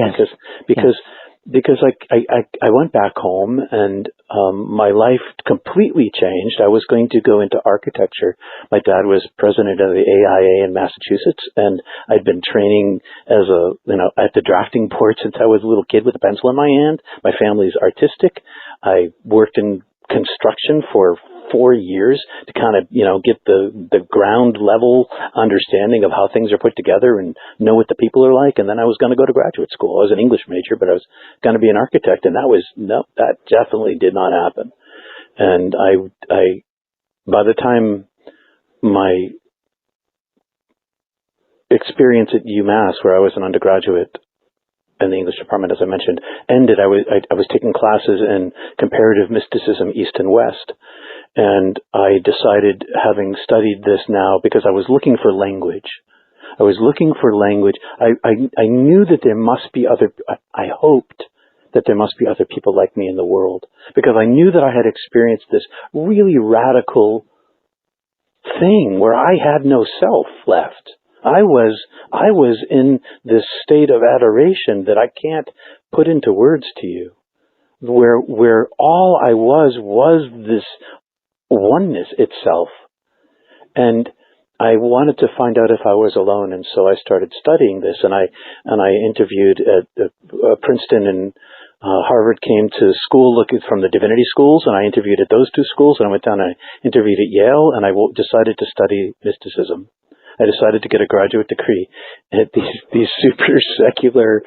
because I went back home, and my life completely changed. I was going to go into architecture. My dad was president of the AIA in Massachusetts, and I'd been training as at the drafting board since I was a little kid with a pencil in my hand. My family's artistic. I worked in construction for 4 years to kind of, get the ground level understanding of how things are put together and know what the people are like. And then I was going to go to graduate school. I was an English major, but I was going to be an architect. And that definitely did not happen. And by the time my experience at UMass, where I was an undergraduate in the English department, as I mentioned, ended, I was taking classes in comparative mysticism, East and West. And I decided, having studied this now, because I was looking for language. I knew that there must be I hoped that there must be other people like me in the world, because I knew that I had experienced this really radical thing where I had no self left. I was in this state of adoration that I can't put into words to you, where all I was this oneness itself. And I wanted to find out if I was alone, and so I started studying this, and I interviewed at Princeton, and Harvard came to school looking from the divinity schools, and I interviewed at those two schools, and I went down and I interviewed at Yale, and I decided to study mysticism. I decided to get a graduate degree at these super secular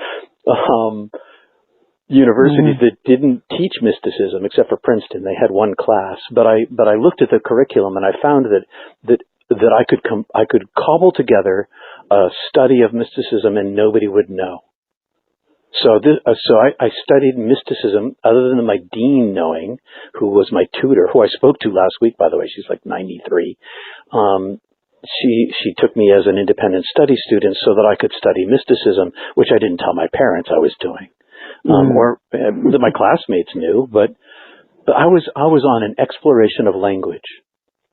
universities that didn't teach mysticism, except for Princeton. They had one class, but I looked at the curriculum and I found that I could cobble together a study of mysticism and nobody would know. So I studied mysticism, other than my dean knowing, who was my tutor, who I spoke to last week, by the way. She's like 93. She took me as an independent study student so that I could study mysticism, which I didn't tell my parents I was doing, or that my classmates knew. But I was on an exploration of language.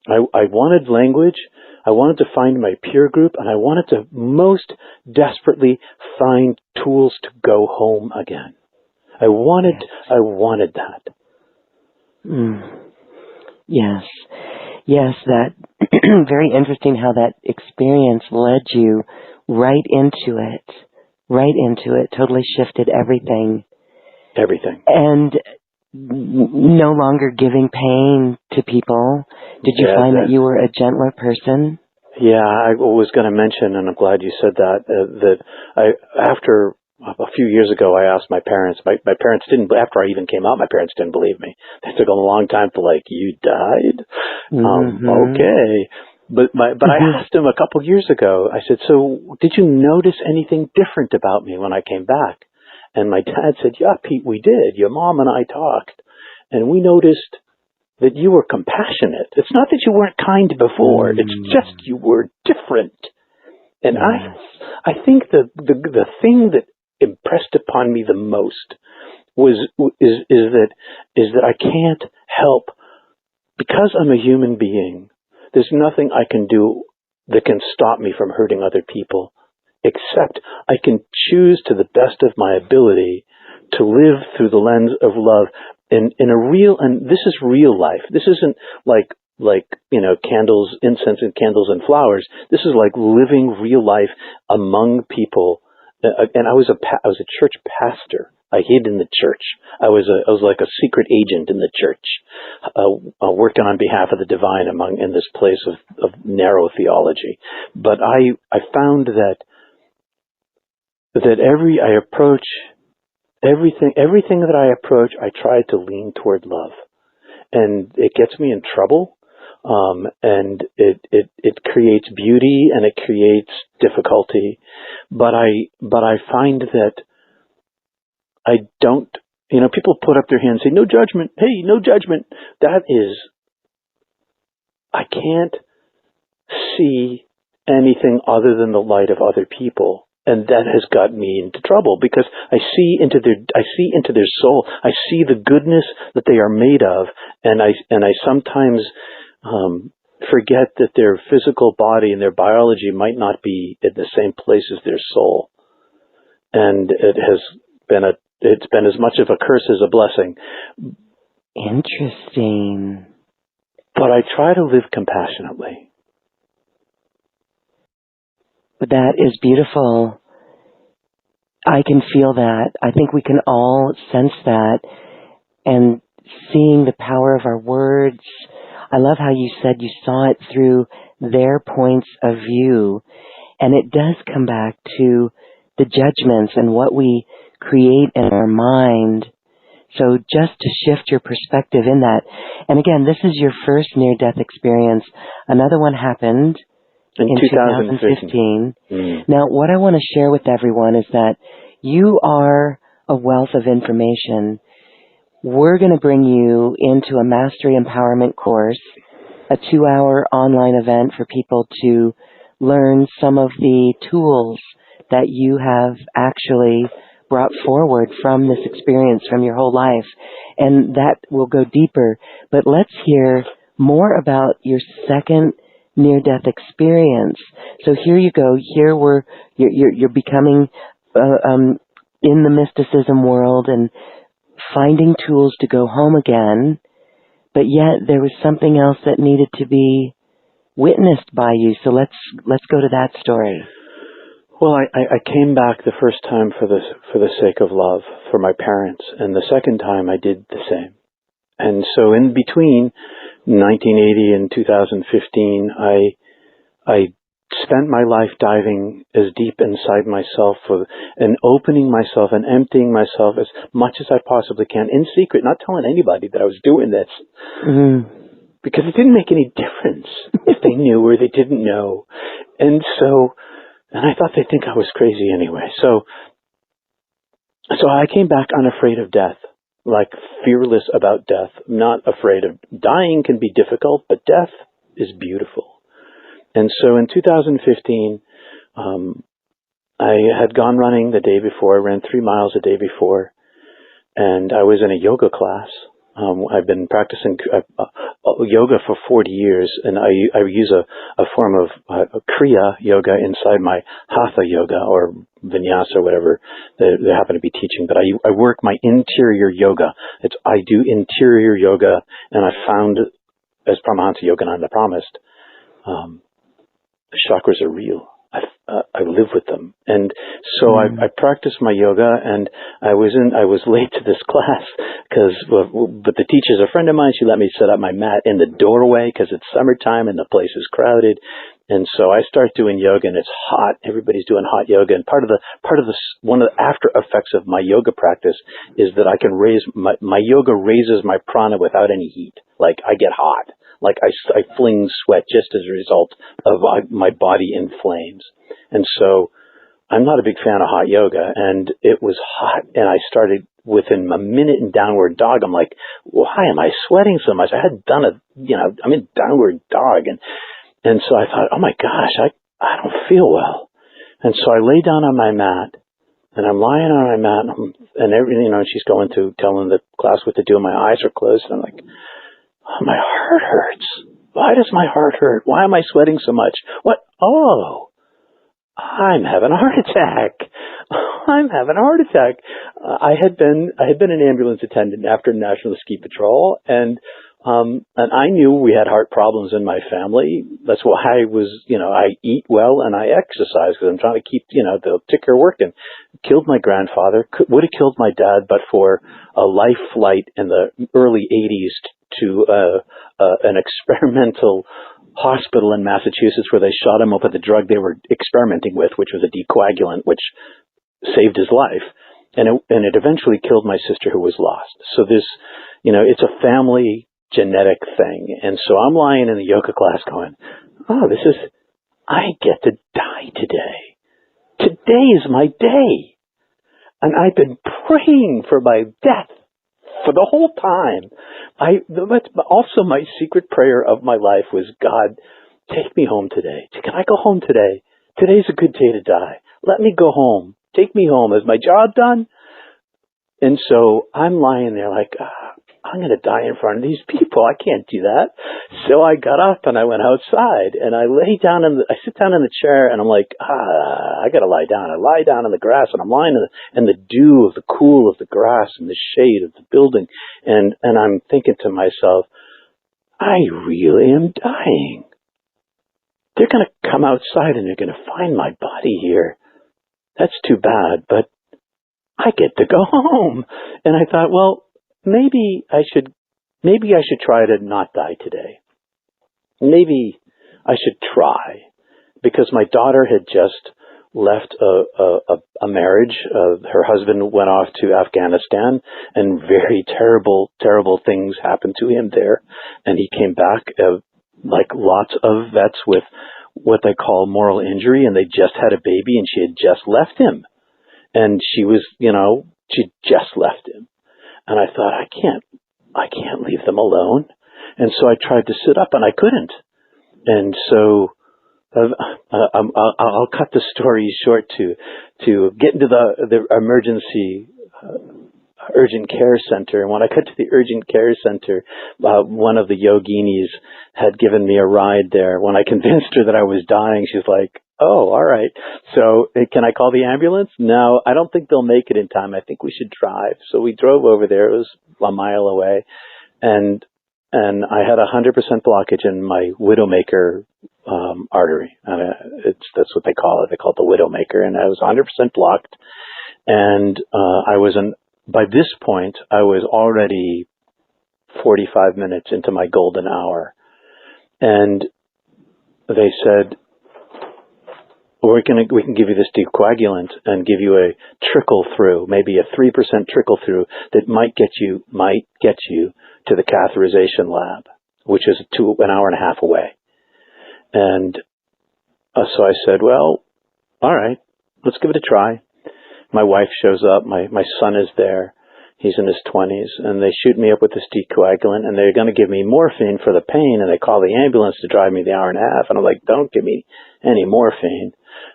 I wanted language. I wanted to find my peer group, and I wanted to most desperately find tools to go home again. I wanted that. Yes, that very interesting how that experience led you right into it, totally shifted everything. And no longer giving pain to people. Did you find that you were a gentler person? Yeah, I was going to mention, and I'm glad you said that, after a few years ago, I asked my parents. My parents didn't, after I even came out, my parents didn't believe me. They took a long time to you died? Okay. But I asked them a couple years ago, I said, so did you notice anything different about me when I came back? And my dad said, yeah, Pete, we did. Your mom and I talked, and we noticed that you were compassionate. It's not that you weren't kind before. It's just you were different. And I think the thing that impressed upon me the most is that I can't help, because I'm a human being. There's nothing I can do that can stop me from hurting other people, except I can choose to the best of my ability to live through the lens of love in a real, and this is real life. This isn't like candles, incense and candles and flowers. This is like living real life among people. And I was a church pastor. I hid in the church. I was like a secret agent in the church, working on behalf of the divine in this place of narrow theology. But I found that I approach everything that I approach, I try to lean toward love, and it gets me in trouble, and it creates beauty and it creates difficulty, but I find that I don't. People put up their hands and say, "No judgment." Hey, no judgment. That is, I can't see anything other than the light of other people. And that has got me into trouble, because I see into their soul. I see the goodness that they are made of, and I sometimes forget that their physical body and their biology might not be in the same place as their soul. And it's been as much of a curse as a blessing. Interesting. But I try to live compassionately. That is beautiful. I can feel that. I think we can all sense that. And seeing the power of our words. I love how you said you saw it through their points of view. And it does come back to the judgments and what we create in our mind. So just to shift your perspective in that. And again, this is your first near-death experience. Another one happened in 2015. Now, what I want to share with everyone is that you are a wealth of information. We're going to bring you into a Mastery Empowerment course, a 2-hour online event for people to learn some of the tools that you have actually brought forward from this experience, from your whole life. And that will go deeper. But let's hear more about your second near-death experience. So here you go. Here you're becoming in the mysticism world and finding tools to go home again. But yet there was something else that needed to be witnessed by you. So let's go to that story. Well, I came back the first time for the sake of love for my parents, and the second time I did the same. And so in between 1980 and 2015, I spent my life diving as deep inside myself and opening myself and emptying myself as much as I possibly can in secret, not telling anybody that I was doing this. Because it didn't make any difference if they knew or they didn't know. And I thought they'd think I was crazy anyway. So I came back unafraid of death, like fearless about death, not afraid of dying can be difficult, but death is beautiful. And so in 2015, I had gone running the day before. I ran 3 miles a day before, and I was in a yoga class. I've been practicing yoga for 40 years, and I use a form of Kriya yoga inside my Hatha yoga or Vinyasa or whatever they happen to be teaching. But I work my interior yoga. I do interior yoga, and I found, as Paramahansa Yogananda promised, the chakras are real. I live with them. And so I practiced my yoga, and I was late to this class but the teacher's a friend of mine. She let me set up my mat in the doorway because it's summertime and the place is crowded. And so I start doing yoga, and it's hot. Everybody's doing hot yoga. And one of the after effects of my yoga practice is that I can raise my yoga raises my prana without any heat. Like I get hot. Like I fling sweat just as a result of my body in flames. And so I'm not a big fan of hot yoga, and it was hot, and I started within a minute in downward dog. I'm like, why am I sweating so much? I hadn't done I'm in downward dog. And so I thought, oh my gosh, I don't feel well. And so I lay down on my mat, and I'm lying on my mat, and everything, she's going through telling the class what to do, and my eyes are closed, and I'm like, oh, my heart hurts. Why does my heart hurt? Why am I sweating so much? What? Oh, I'm having a heart attack. I'm having a heart attack. I had been an ambulance attendant after National Ski Patrol, and I knew we had heart problems in my family. That's why I eat well and I exercise because I'm trying to keep, the ticker working. Killed my grandfather, would have killed my dad, but for a life flight in the early 80s to an experimental hospital in Massachusetts where they shot him up with the drug they were experimenting with, which was a decoagulant, which saved his life. And it eventually killed my sister who was lost. So this, it's a family genetic thing. And so I'm lying in the yoga class going, oh, I get to die today. Today is my day. And I've been praying for my death for the whole time. Also my secret prayer of my life was, God, take me home today. Can I go home today? Today's a good day to die. Let me go home. Take me home. Is my job done? And so I'm lying there like, I'm going to die in front of these people. I can't do that. So I got up and I went outside and I sit down in the chair and I'm like, I got to lie down. I lie down in the grass and I'm lying in the dew of the cool of the grass and the shade of the building. And I'm thinking to myself, I really am dying. They're going to come outside and they're going to find my body here. That's too bad, but I get to go home. And I thought, well, maybe I should try to not die today. Maybe I should try, because my daughter had just left a marriage. Her husband went off to Afghanistan, and very terrible, terrible things happened to him there. And he came back, like lots of vets, with what they call moral injury, and they just had a baby, and she had just left him. And she was, she just left him. And I thought, I can't leave them alone. And so I tried to sit up and I couldn't. And so I'll cut the story short to get into the emergency urgent care center. And when I got to the urgent care center, one of the yoginis had given me a ride there. When I convinced her that I was dying, she's like, oh, all right. So can I call the ambulance? No, I don't think they'll make it in time. I think we should drive. So we drove over there. It was a mile away. And I had 100% blockage in my widowmaker artery. That's what they call it. They call it the widowmaker. And I was 100% blocked. And by this point, I was already 45 minutes into my golden hour. And they said, we can give you this decoagulant and give you a trickle through, maybe a 3% trickle through that might get you to the catheterization lab, which is an hour and a half away. And so I said, well, all right, let's give it a try. My wife shows up. My son is there. He's in his 20s, and they shoot me up with this decoagulant, and they're going to give me morphine for the pain, and they call the ambulance to drive me the hour and a half, and I'm like, don't give me any morphine.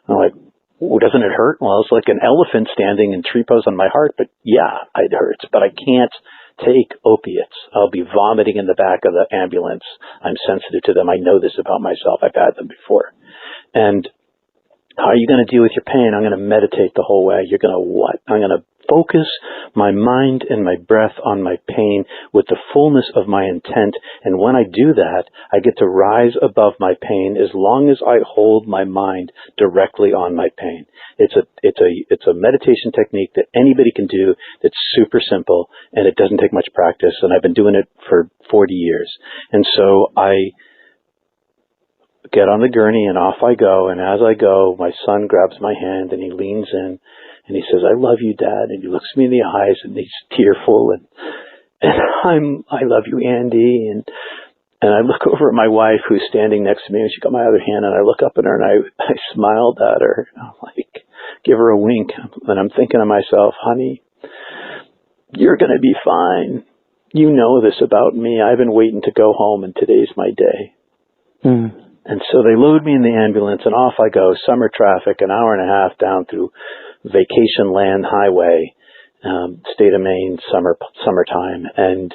I'm like, oh, doesn't it hurt? Well, it's like an elephant standing in 3 pose on my heart, but yeah, it hurts, but I can't take opiates. I'll be vomiting in the back of the ambulance. I'm sensitive to them. I know this about myself. I've had them before. And how are you going to deal with your pain? I'm going to meditate the whole way. You're going to what? I'm going to focus my mind and my breath on my pain with the fullness of my intent. And when I do that, I get to rise above my pain as long as I hold my mind directly on my pain. It's a meditation technique that anybody can do that's super simple, and it doesn't take much practice. And I've been doing it for 40 years. And so I get on the gurney and off I go. And as I go, my son grabs my hand and he leans in and he says, I love you, Dad. And he looks me in the eyes and he's tearful. And I love you, Andy. And I look over at my wife who's standing next to me and she got my other hand and I look up at her and I smiled at her. I'm like, give her a wink. And I'm thinking to myself, honey, you're going to be fine. You know this about me. I've been waiting to go home and today's my day. Mm. And so they load me in the ambulance and off I go, summer traffic, an hour and a half down through Vacation Land Highway, state of Maine, summertime. And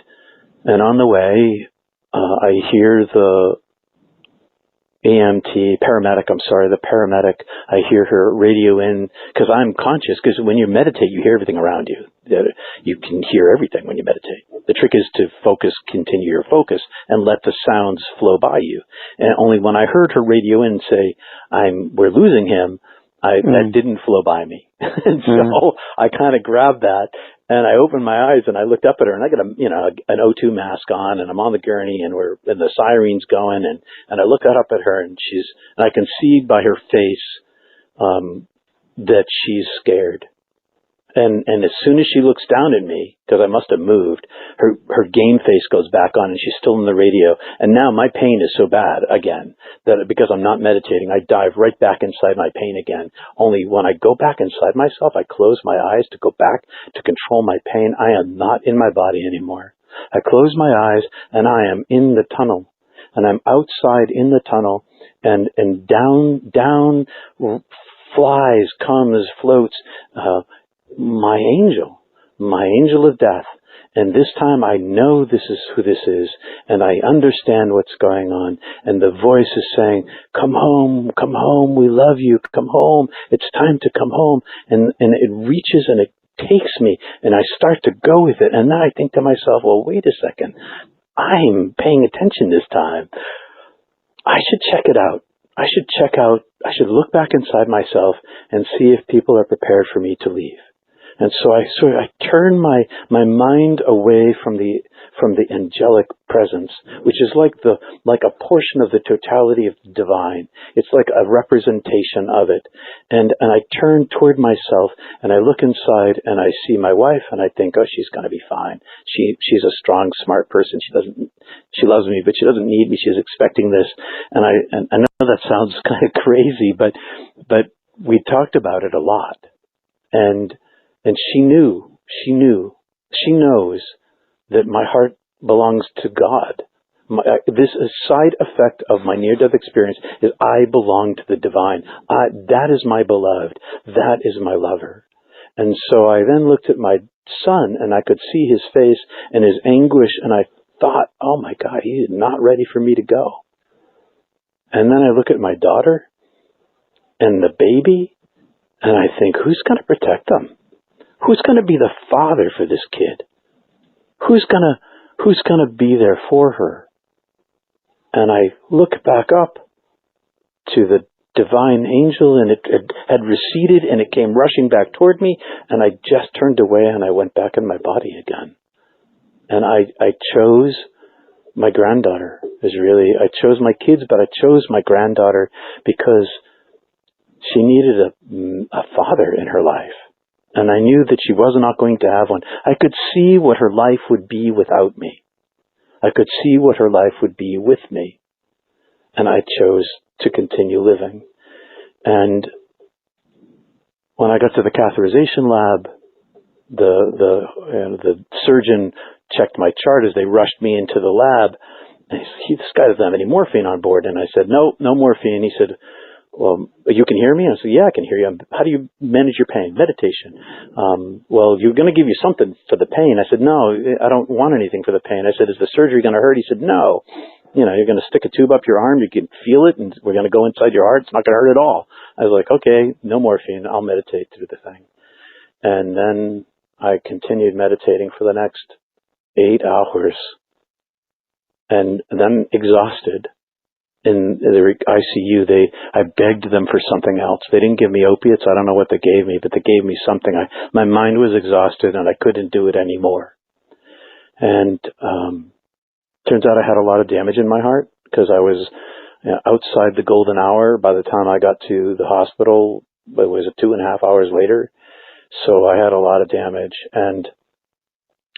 on the way, I hear the the paramedic, I hear her radio in, because I'm conscious, because when you meditate, you hear everything around you. You can hear everything when you meditate. The trick is to continue your focus, and let the sounds flow by you. And only when I heard her radio in say, we're losing him, that didn't flow by me. And so I kind of grabbed that, and I opened my eyes and I looked up at her and I got an O2 mask on and I'm on the gurney and the siren's going and I look up at her and I can see by her face, that she's scared. And as soon as she looks down at me, because I must have moved, her game face goes back on and she's still in the radio. And now my pain is so bad again that because I'm not meditating, I dive right back inside my pain again. Only when I go back inside myself, I close my eyes to go back to control my pain. I am not in my body anymore. I close my eyes and I am in the tunnel. And I'm outside in the tunnel and down floats, my angel of death. And this time I know this is who this is, and I understand what's going on. And the voice is saying, come home, we love you, come home, it's time to come home. And it reaches and it takes me, and I start to go with it. And then I think to myself, well, wait a second, I'm paying attention this time. I should check it out. I should look back inside myself and see if people are prepared for me to leave. And so I turn my mind away from the angelic presence, which is like a portion of the totality of the divine. It's like a representation of it. And I turn toward myself and I look inside and I see my wife and I think, oh, she's going to be fine. She's a strong, smart person. She loves me, but she doesn't need me. She's expecting this. And I know that sounds kind of crazy, but we talked about it a lot. And she knows that my heart belongs to God. This side effect of my near-death experience is I belong to the divine. That is my beloved. That is my lover. And so I then looked at my son and I could see his face and his anguish and I thought, oh my God, he is not ready for me to go. And then I look at my daughter and the baby and I think, who's going to protect them? Who's going to be the father for this kid? Who's going to be there for her? And I look back up to the divine angel and it had receded and it came rushing back toward me and I just turned away and I went back in my body again. And I chose my granddaughter. I chose my kids, but I chose my granddaughter because she needed a father in her life. And I knew that she was not going to have one. I could see what her life would be without me. I could see what her life would be with me. And I chose to continue living. And when I got to the catheterization lab, the surgeon checked my chart as they rushed me into the lab. And he said, "This guy doesn't have any morphine on board." And I said, "No morphine." He said, "Well, you can hear me?" I said, "Yeah, I can hear you. How do you manage your pain?" "Meditation." "Well, you're going to give you something for the pain." I said, "No, I don't want anything for the pain." I said, "Is the surgery going to hurt?" He said, "No. You're going to stick a tube up your arm. You can feel it, and we're going to go inside your heart. It's not going to hurt at all." I was like, "Okay, no morphine. I'll meditate through the thing." And then I continued meditating for the next 8 hours, and then exhausted. In the ICU, I begged them for something else. They didn't give me opiates. I don't know what they gave me, but they gave me something. My mind was exhausted, and I couldn't do it anymore. And turns out I had a lot of damage in my heart because I was outside the golden hour. By the time I got to the hospital, it was 2.5 hours later. So I had a lot of damage. And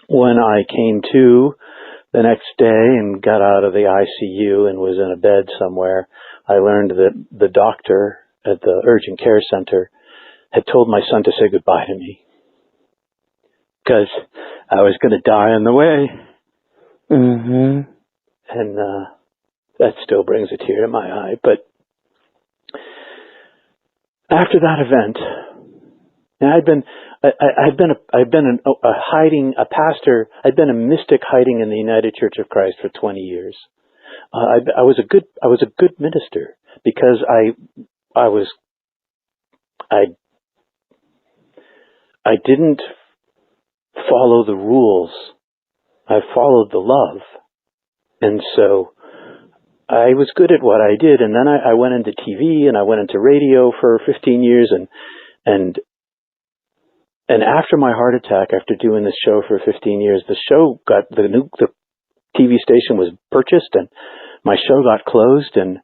when I came to the next day and got out of the ICU and was in a bed somewhere, I learned that the doctor at the urgent care center had told my son to say goodbye to me because I was going to die on the way. Mm-hmm. And that still brings a tear to my eye. But after that event, I'd been a pastor. I'd been a mystic hiding in the United Church of Christ for 20 years. I was a good minister because I didn't follow the rules. I followed the love, and so I was good at what I did. And then I went into TV and I went into radio for 15 years, and after my heart attack, after doing this show for 15 years, the TV station was purchased and my show got closed. And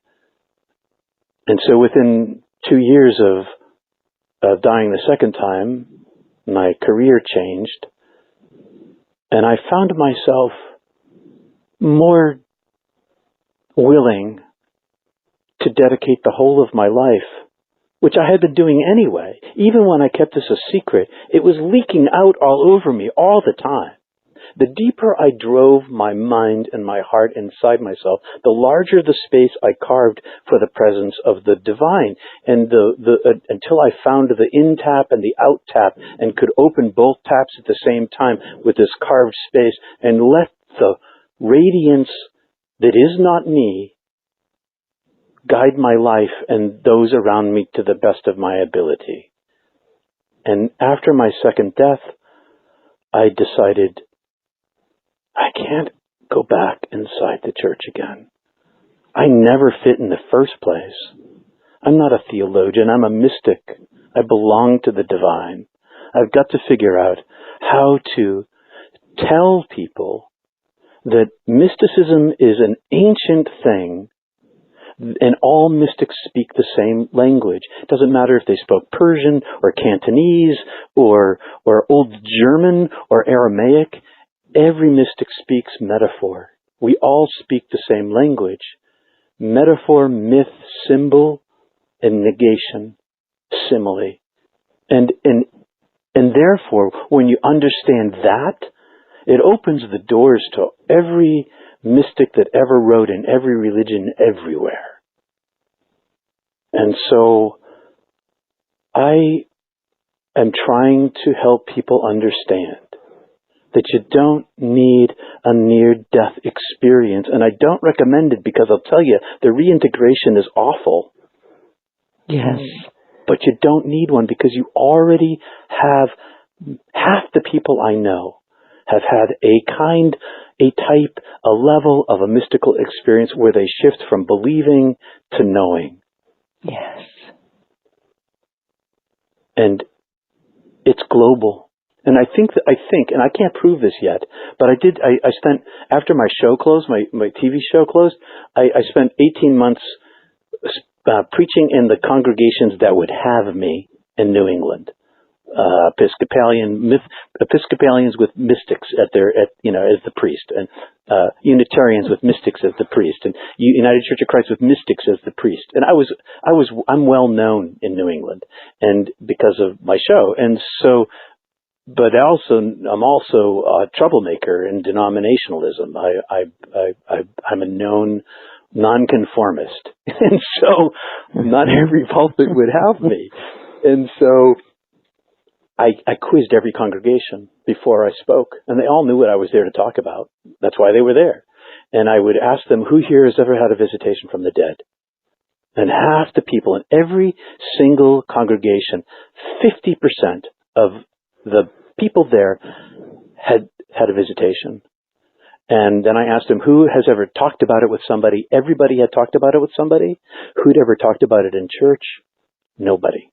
so within 2 years of dying the second time, my career changed. And I found myself more willing to dedicate the whole of my life, which I had been doing anyway. Even when I kept this a secret, it was leaking out all over me all the time. The deeper I drove my mind and my heart inside myself, the larger the space I carved for the presence of the divine, and until I found the in tap and the out tap and could open both taps at the same time with this carved space and let the radiance that is not me guide my life and those around me to the best of my ability. And after my second death, I decided I can't go back inside the church again. I never fit in the first place. I'm not a theologian. I'm a mystic. I belong to the divine. I've got to figure out how to tell people that mysticism is an ancient thing, and all mystics speak the same language. It doesn't matter if they spoke Persian or Cantonese or Old German or Aramaic. Every mystic speaks metaphor. We all speak the same language. Metaphor, myth, symbol, and negation, simile. And therefore, when you understand that, it opens the doors to every mystic that ever wrote in every religion everywhere. And so I am trying to help people understand that you don't need a near-death experience. And I don't recommend it because I'll tell you, the reintegration is awful. Yes. But you don't need one because you already have, half the people I know have had a type, a level of a mystical experience where they shift from believing to knowing. Yes. And it's global. And I think, and I can't prove this yet, but I spent, after my show closed, my TV show closed, I spent 18 months preaching in the congregations that would have me in New England. Episcopalians with mystics as the priest, and Unitarians with mystics as the priest, and United Church of Christ with mystics as the priest. And I'm well known in New England, and because of my show, and so. But I'm also a troublemaker in denominationalism. I'm a known nonconformist, and so not every pulpit would have me, and so. I quizzed every congregation before I spoke, and they all knew what I was there to talk about. That's why they were there. And I would ask them, who here has ever had a visitation from the dead? And half the people in every single congregation, 50% of the people there had a visitation. And then I asked them, who has ever talked about it with somebody? Everybody had talked about it with somebody. Who'd ever talked about it in church? Nobody.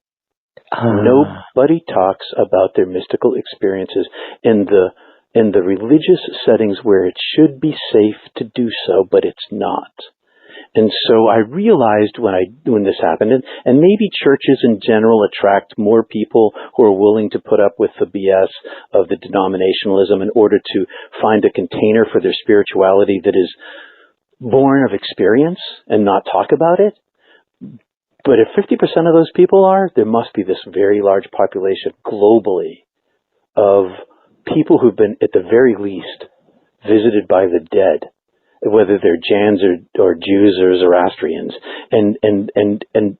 Nobody talks about their mystical experiences in the religious settings where it should be safe to do so, but it's not. And so I realized when this happened, and maybe churches in general attract more people who are willing to put up with the BS of the denominationalism in order to find a container for their spirituality that is born of experience and not talk about it. But if 50% of those people there must be this very large population globally of people who've been, at the very least, visited by the dead, whether they're Jains or Jews or Zoroastrians, and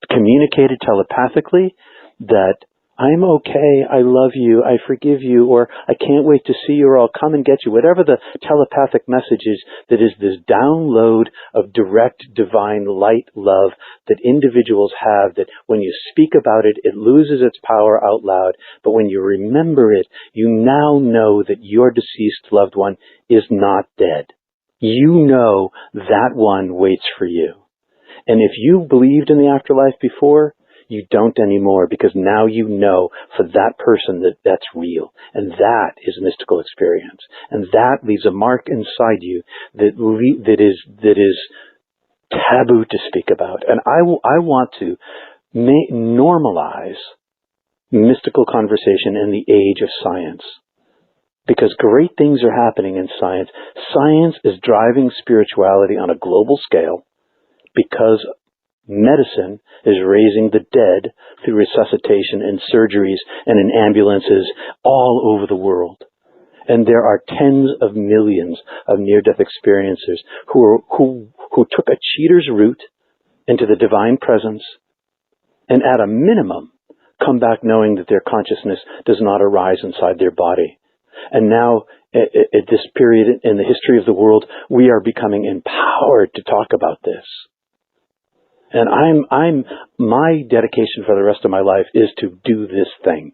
communicated telepathically that I'm okay, I love you, I forgive you, or I can't wait to see you, or I'll come and get you. Whatever the telepathic message is, that is this download of direct divine light love that individuals have, that when you speak about it, it loses its power out loud. But when you remember it, you now know that your deceased loved one is not dead. You know that one waits for you. And if you believed in the afterlife before, you don't anymore, because now you know for that person that's real. And that is a mystical experience. And that leaves a mark inside you that is taboo to speak about. And I want to normalize mystical conversation in the age of science. Because great things are happening in science. Science is driving spirituality on a global scale because medicine is raising the dead through resuscitation and surgeries and in ambulances all over the world. And there are tens of millions of near-death experiencers who took a cheater's route into the divine presence and at a minimum come back knowing that their consciousness does not arise inside their body. And now, at this period in the history of the world, we are becoming empowered to talk about this. And my dedication for the rest of my life is to do this thing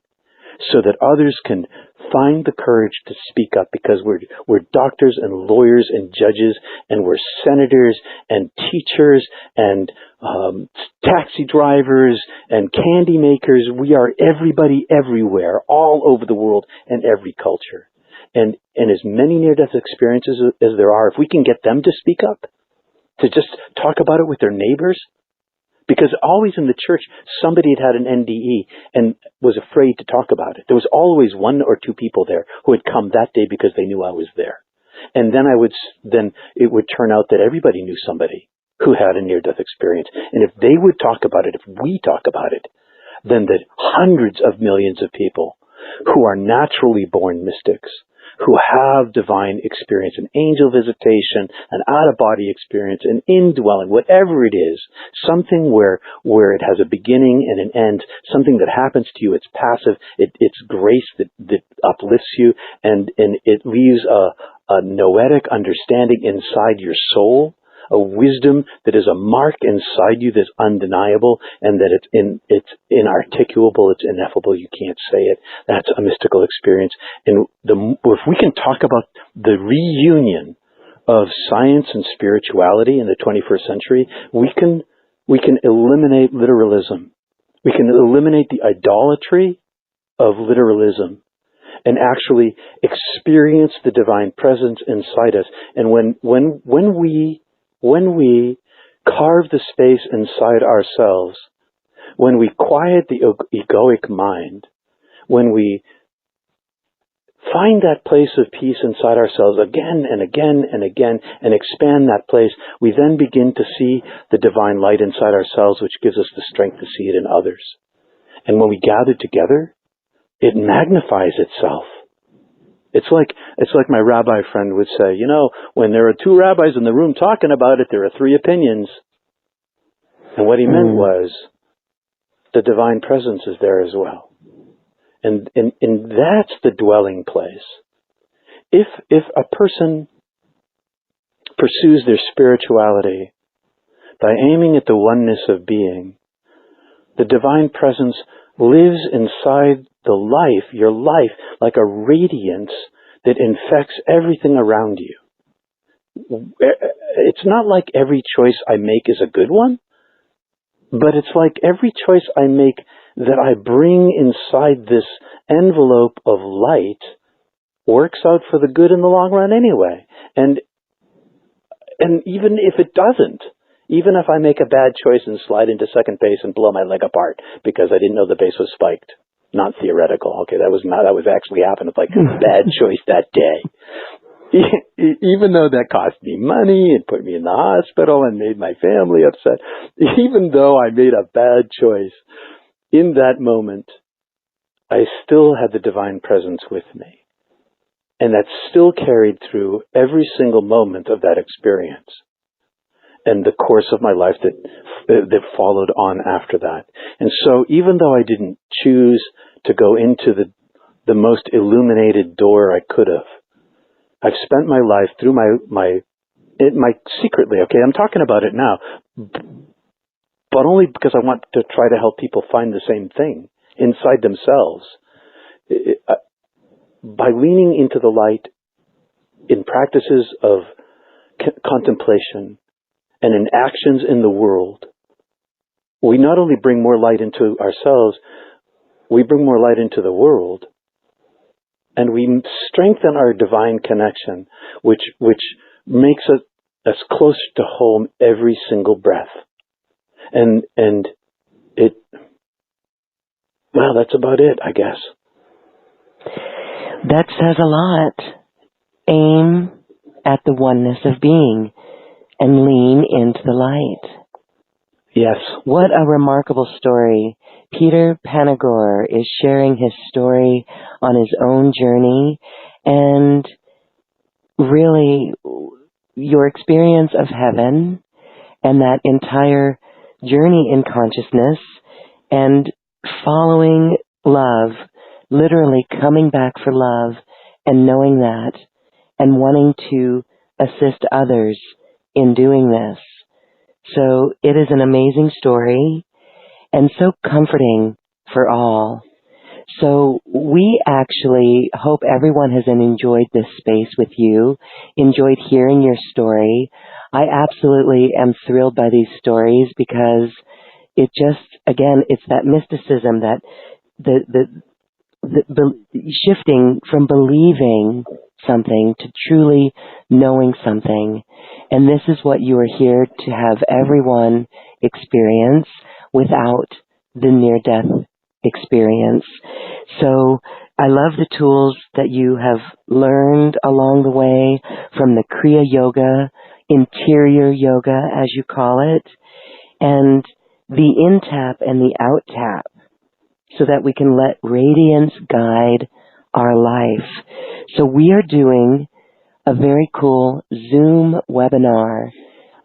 so that others can find the courage to speak up, because we're doctors and lawyers and judges, and we're senators and teachers and taxi drivers and candy makers. We are everybody everywhere, all over the world and every culture. And as many near-death experiences as there are, if we can get them to speak up, to just talk about it with their neighbors. Because always in the church, somebody had an NDE and was afraid to talk about it. There was always one or two people there who had come that day because they knew I was there. And then it would turn out that everybody knew somebody who had a near-death experience. And if they would talk about it, if we talk about it, then the hundreds of millions of people who are naturally born mystics, who have divine experience, an angel visitation, an out-of-body experience, an indwelling, whatever it is, something where it has a beginning and an end, something that happens to you, it's passive, it's grace that uplifts you, and it leaves a noetic understanding inside your soul, a wisdom that is a mark inside you that's undeniable, and that it's inarticulable, it's ineffable, you can't say it. That's a mystical experience. And if we can talk about the reunion of science and spirituality in the 21st century, we can eliminate literalism. We can eliminate the idolatry of literalism and actually experience the divine presence inside us. And when we carve the space inside ourselves, when we quiet the egoic mind, when we find that place of peace inside ourselves again and again and again and expand that place, we then begin to see the divine light inside ourselves, which gives us the strength to see it in others. And when we gather together, it magnifies itself. It's like my rabbi friend would say, when there are two rabbis in the room talking about it, there are three opinions. And what he meant was, the divine presence is there as well. And that's the dwelling place. If a person pursues their spirituality by aiming at the oneness of being, the divine presence lives inside your life, like a radiance that infects everything around you. It's not like every choice I make is a good one, but it's like every choice I make that I bring inside this envelope of light works out for the good in the long run anyway. And even if it doesn't, even if I make a bad choice and slide into second base and blow my leg apart because I didn't know the base was spiked, not theoretical. Okay, that was actually happened. It's like a bad choice that day. Even though that cost me money and put me in the hospital and made my family upset, even though I made a bad choice, in that moment, I still had the divine presence with me. And that still carried through every single moment of that experience and the course of my life that followed on after that. And so even though I didn't choose to go into the most illuminated door I could have, I've spent my life through my secretly, okay, I'm talking about it now, but only because I want to try to help people find the same thing inside themselves. By leaning into the light in practices of contemplation and in actions in the world, we not only bring more light into ourselves, we bring more light into the world. And we strengthen our divine connection, which makes us closer to home every single breath. And it, well, that's about it, I guess. That says a lot. Aim at the oneness of being and lean into the light. Yes. What a remarkable story. Peter Panagore is sharing his story on his own journey, and really your experience of heaven and that entire journey in consciousness and following love, literally coming back for love and knowing that and wanting to assist others in doing this. So it is an amazing story and so comforting for all. So we actually hope everyone has enjoyed this space with you, enjoyed hearing your story. I absolutely am thrilled by these stories because it just, again, it's that mysticism, that the shifting from believing something to truly knowing something. And this is what you are here to have everyone experience without the near-death experience. So I love the tools that you have learned along the way from the Kriya yoga, interior yoga as you call it, and the in-tap and the out-tap so that we can let radiance guide our life. So we are doing a very cool Zoom webinar,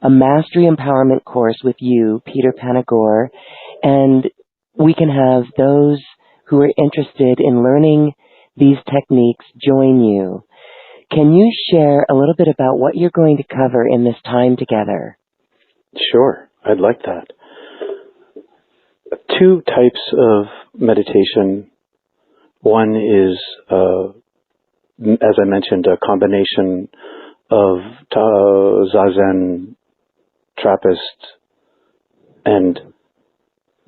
a mastery empowerment course with you, Peter Panagore, and we can have those who are interested in learning these techniques join you. Can you share a little bit about what you're going to cover in this time together? Sure, I'd like that. Two types of meditation. One is, as I mentioned, a combination of Zazen, Trappist, and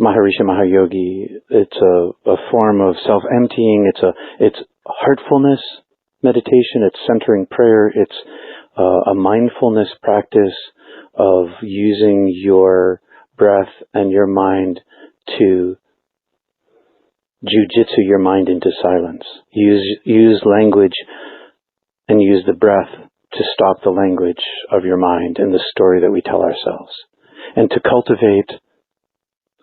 Maharishi Mahayogi. It's a form of self-emptying. It's heartfulness meditation. It's centering prayer. It's a mindfulness practice of using your breath and your mind to jujitsu your mind into silence. Use language and use the breath to stop the language of your mind and the story that we tell ourselves. And to cultivate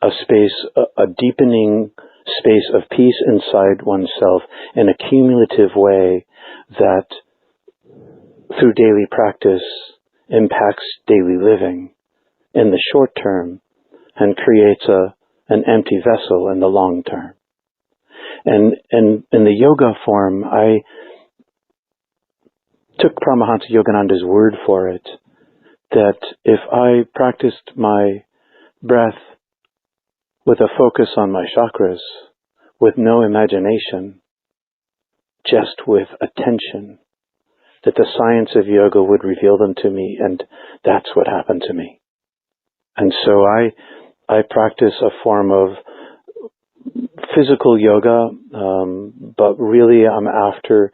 a space, a deepening space of peace inside oneself in a cumulative way that through daily practice impacts daily living in the short term and creates an empty vessel in the long term. And in the yoga form, I took Paramahansa Yogananda's word for it, that if I practiced my breath with a focus on my chakras, with no imagination, just with attention, that the science of yoga would reveal them to me, and that's what happened to me. And so I practice a form of physical yoga, but really I'm after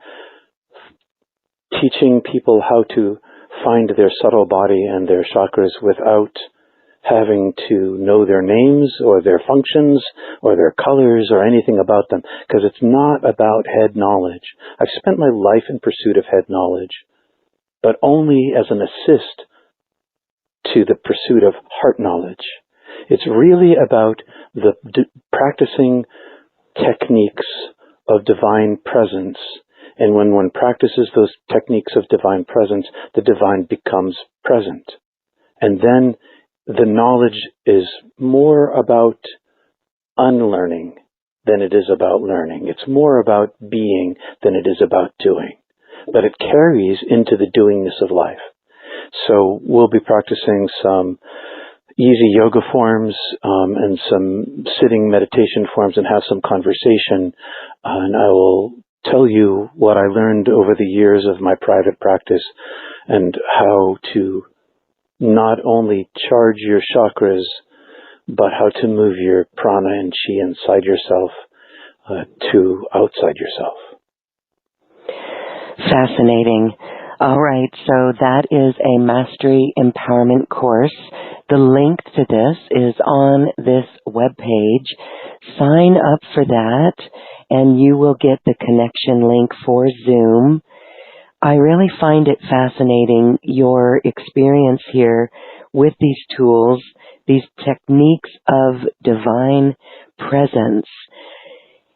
teaching people how to find their subtle body and their chakras without having to know their names or their functions or their colors or anything about them, because it's not about head knowledge. I've spent my life in pursuit of head knowledge, but only as an assist to the pursuit of heart knowledge. It's really about the practicing techniques of divine presence. And when one practices those techniques of divine presence, the divine becomes present. And then the knowledge is more about unlearning than it is about learning. It's more about being than it is about doing. But it carries into the doingness of life. So we'll be practicing some easy yoga forms and some sitting meditation forms and have some conversation. And I will tell you what I learned over the years of my private practice and how to not only charge your chakras, but how to move your prana and chi inside yourself to outside yourself. Fascinating. All right, so that is a Mastery Empowerment course. The link to this is on this webpage. Sign up for that, and you will get the connection link for Zoom. I really find it fascinating, your experience here with these tools, these techniques of divine presence.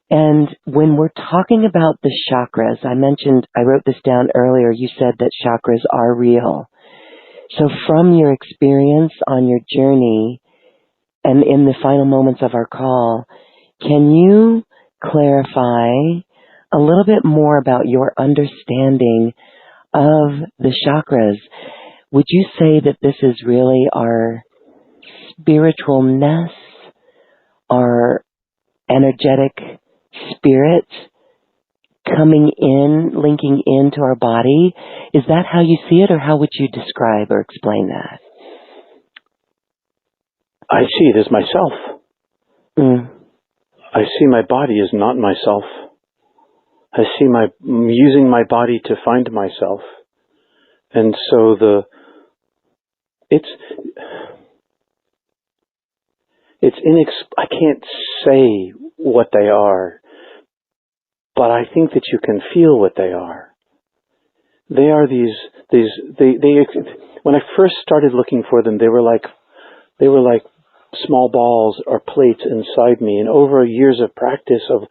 And when we're talking about the chakras, I wrote this down earlier, you said that chakras are real. So from your experience on your journey and in the final moments of our call, can you clarify a little bit more about your understanding of the chakras? Would you say that this is really our spiritualness, our energetic spirit coming in, linking into our body? Is that how you see it, or how would you describe or explain that? I see it as myself. I see my body as not myself. I see using my body to find myself. And so I can't say what they are, but I think that you can feel what they are. They are when I first started looking for them, they were like small balls or plates inside me, and over years of practice of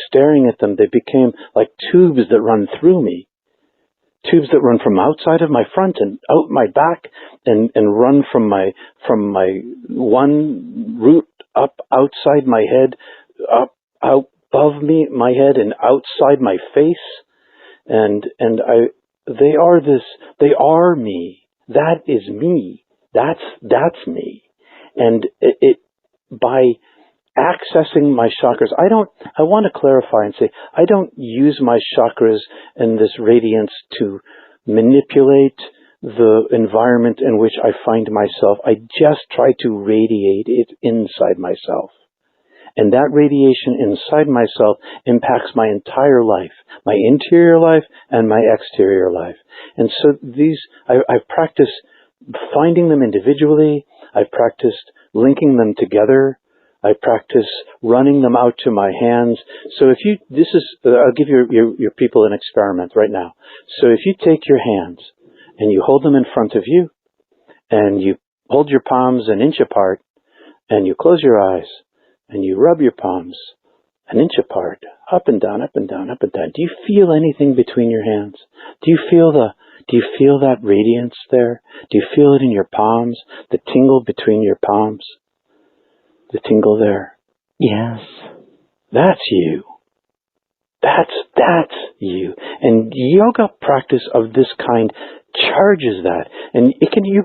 staring at them, they became like tubes that run through me. Tubes that run from outside of my front and out my back and run from my one root up outside my head, up above me, my head, and outside my face. They are me. That is me. That's me. And by accessing my chakras, I want to clarify and say, I don't use my chakras and this radiance to manipulate the environment in which I find myself. I just try to radiate it inside myself. And that radiation inside myself impacts my entire life, my interior life and my exterior life. And so I've practiced finding them individually. I've practiced linking them together. I practice running them out to my hands. So if you, I'll give your people an experiment right now. So if you take your hands and you hold them in front of you and you hold your palms an inch apart and you close your eyes and you rub your palms an inch apart, up and down, up and down, up and down. Do you feel anything between your hands? Do you feel that radiance there? Do you feel it in your palms? The tingle between your palms? The tingle there? Yes. That's you. That's you. And yoga practice of this kind charges that. And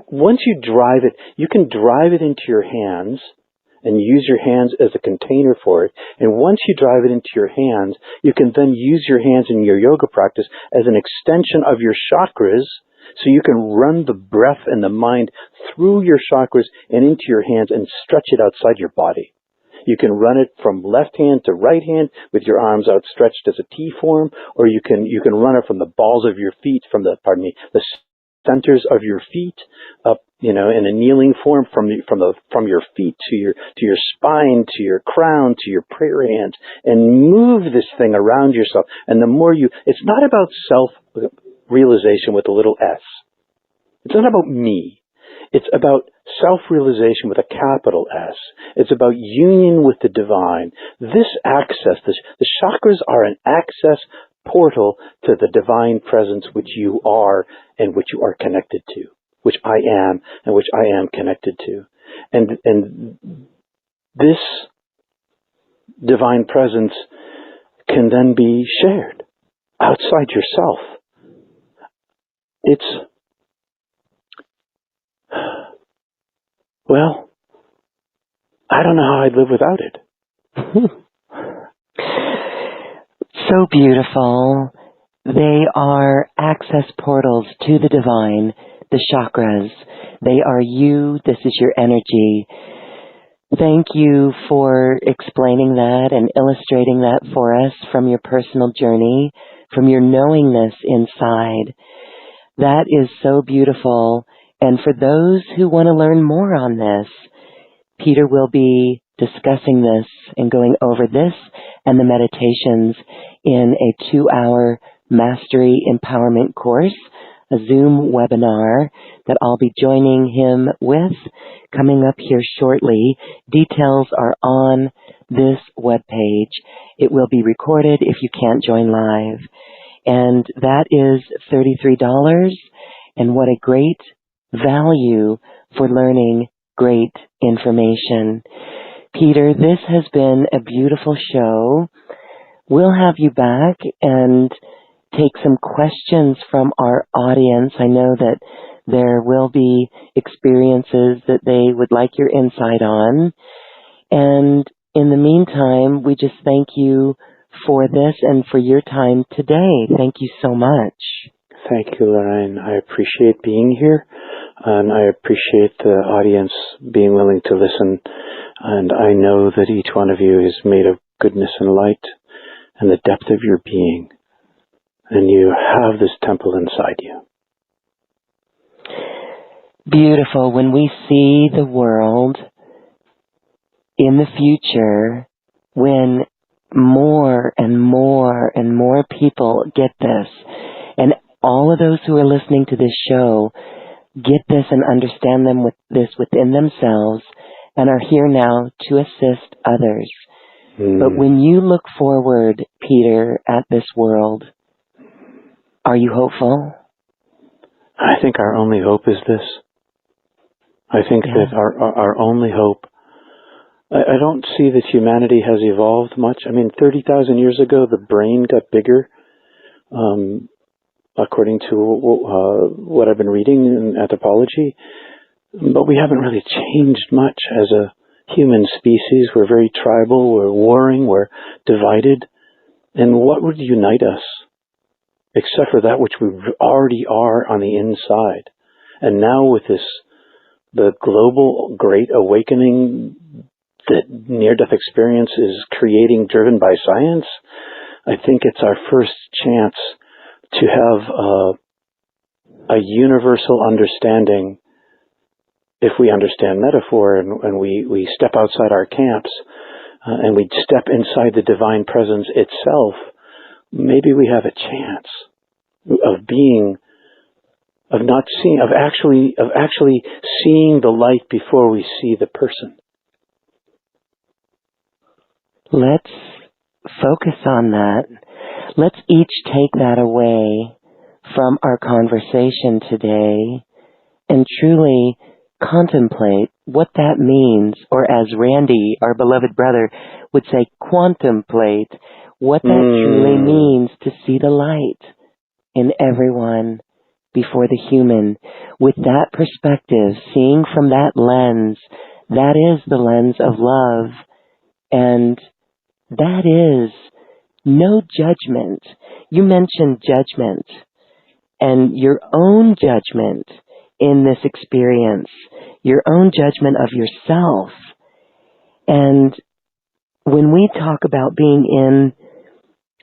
once you drive it, you can drive it into your hands and use your hands as a container for it. And once you drive it into your hands, you can then use your hands in your yoga practice as an extension of your chakras, so you can run the breath and the mind through your chakras and into your hands and stretch it outside your body. You can run it from left hand to right hand with your arms outstretched as a T form, or you can run it from the balls of your feet, the centers of your feet up, in a kneeling form from your feet to your spine, to your crown, to your prayer hands, and move this thing around yourself. And the more it's not about self-realization with a little s. It's not about me. It's about self-realization with a capital S. It's about union with the divine. This access, the chakras are an access portal to the divine presence which you are and which you are connected to, which I am and which I am connected to. And this divine presence can then be shared outside yourself. Well, I don't know how I'd live without it. So beautiful. They are access portals to the divine, the chakras. They are you. This is your energy. Thank you for explaining that and illustrating that for us from your personal journey, from your knowingness inside. That is so beautiful. And for those who want to learn more on this, Peter will be discussing this and going over this and the meditations in a 2-hour Mastery Empowerment course, a Zoom webinar that I'll be joining him with coming up here shortly. Details are on this webpage. It will be recorded if you can't join live. And that is $33. And what a great value for learning great information. Peter, this has been a beautiful show. We'll have you back and take some questions from our audience. I know that there will be experiences that they would like your insight on. And in the meantime, we just thank you for this and for your time today. Thank you so much. Thank you, Lorraine. I appreciate being here, and I appreciate the audience being willing to listen. And I know that each one of you is made of goodness and light and the depth of your being. And you have this temple inside you. Beautiful. When we see the world in the future, when more and more and more people get this, and all of those who are listening to this show get this and understand this within themselves and are here now to assist others. But when you look forward, Peter, at this world, are you hopeful? I think our only hope is this. I think that our only hope, I don't see that humanity has evolved much. I mean, 30,000 years ago, the brain got bigger, according to what I've been reading in anthropology. But we haven't really changed much as a human species. We're very tribal, we're warring, we're divided. And what would unite us? Except for that which we already are on the inside. And now with the global great awakening that near-death experience is creating, driven by science, I think it's our first chance to have a universal understanding if we understand metaphor and we step outside our camps and we step inside the divine presence itself, maybe we have a chance of being, of not seeing, of actually seeing the light before we see the person. Let's focus on that. Let's each take that away from our conversation today and truly contemplate what that means, or as Randy, our beloved brother, would say, contemplate what that truly means to see the light in everyone before the human. With that perspective, seeing from that lens, that is the lens of love, and that is no judgment. You mentioned judgment and your own judgment in this experience, your own judgment of yourself. And when we talk about being in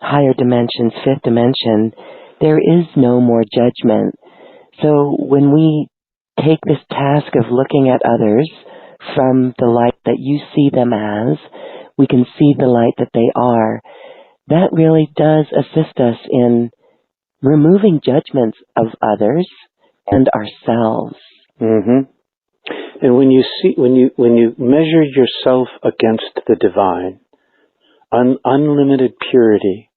higher dimensions, fifth dimension, there is no more judgment. So when we take this task of looking at others from the light that you see them as, we can see the light that they are. That really does assist us in removing judgments of others and ourselves. Mm-hmm. And when you measure yourself against the divine, unlimited purity,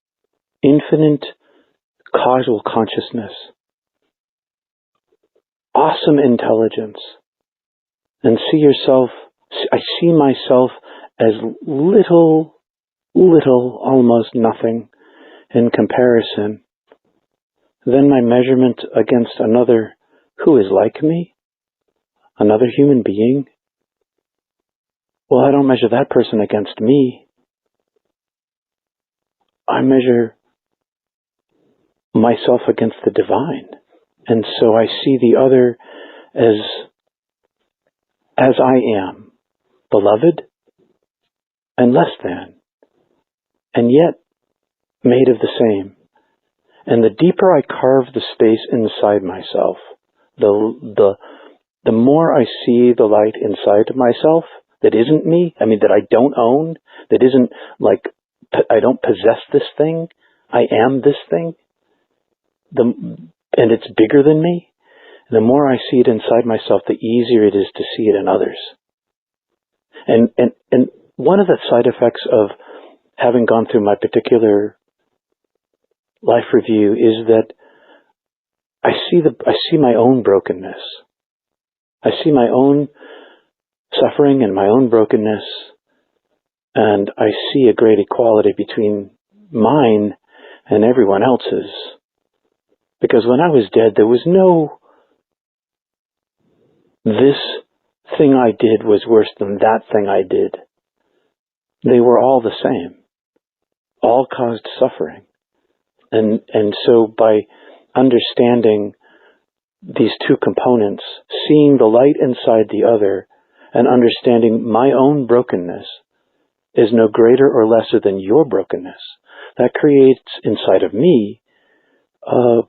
infinite causal consciousness, awesome intelligence, and I see myself as little, almost nothing in comparison, then my measurement against another who is like me, another human being, well, I don't measure that person against me. I measure myself against the divine. And so I see the other as I am, beloved and less than, and yet made of the same. And the deeper I carve the space inside myself, the more I see the light inside myself that isn't me, that I don't own, that isn't like, I don't possess this thing, I am this thing, and it's bigger than me. And the more I see it inside myself, the easier it is to see it in others. And one of the side effects of having gone through my particular life review is that I see my own brokenness. I see my own suffering and my own brokenness, and I see a great equality between mine and everyone else's. Because when I was dead, there was no, this thing I did was worse than that thing I did. They were all the same. All caused suffering. And so by understanding these two components, seeing the light inside the other, and understanding my own brokenness is no greater or lesser than your brokenness, that creates inside of me a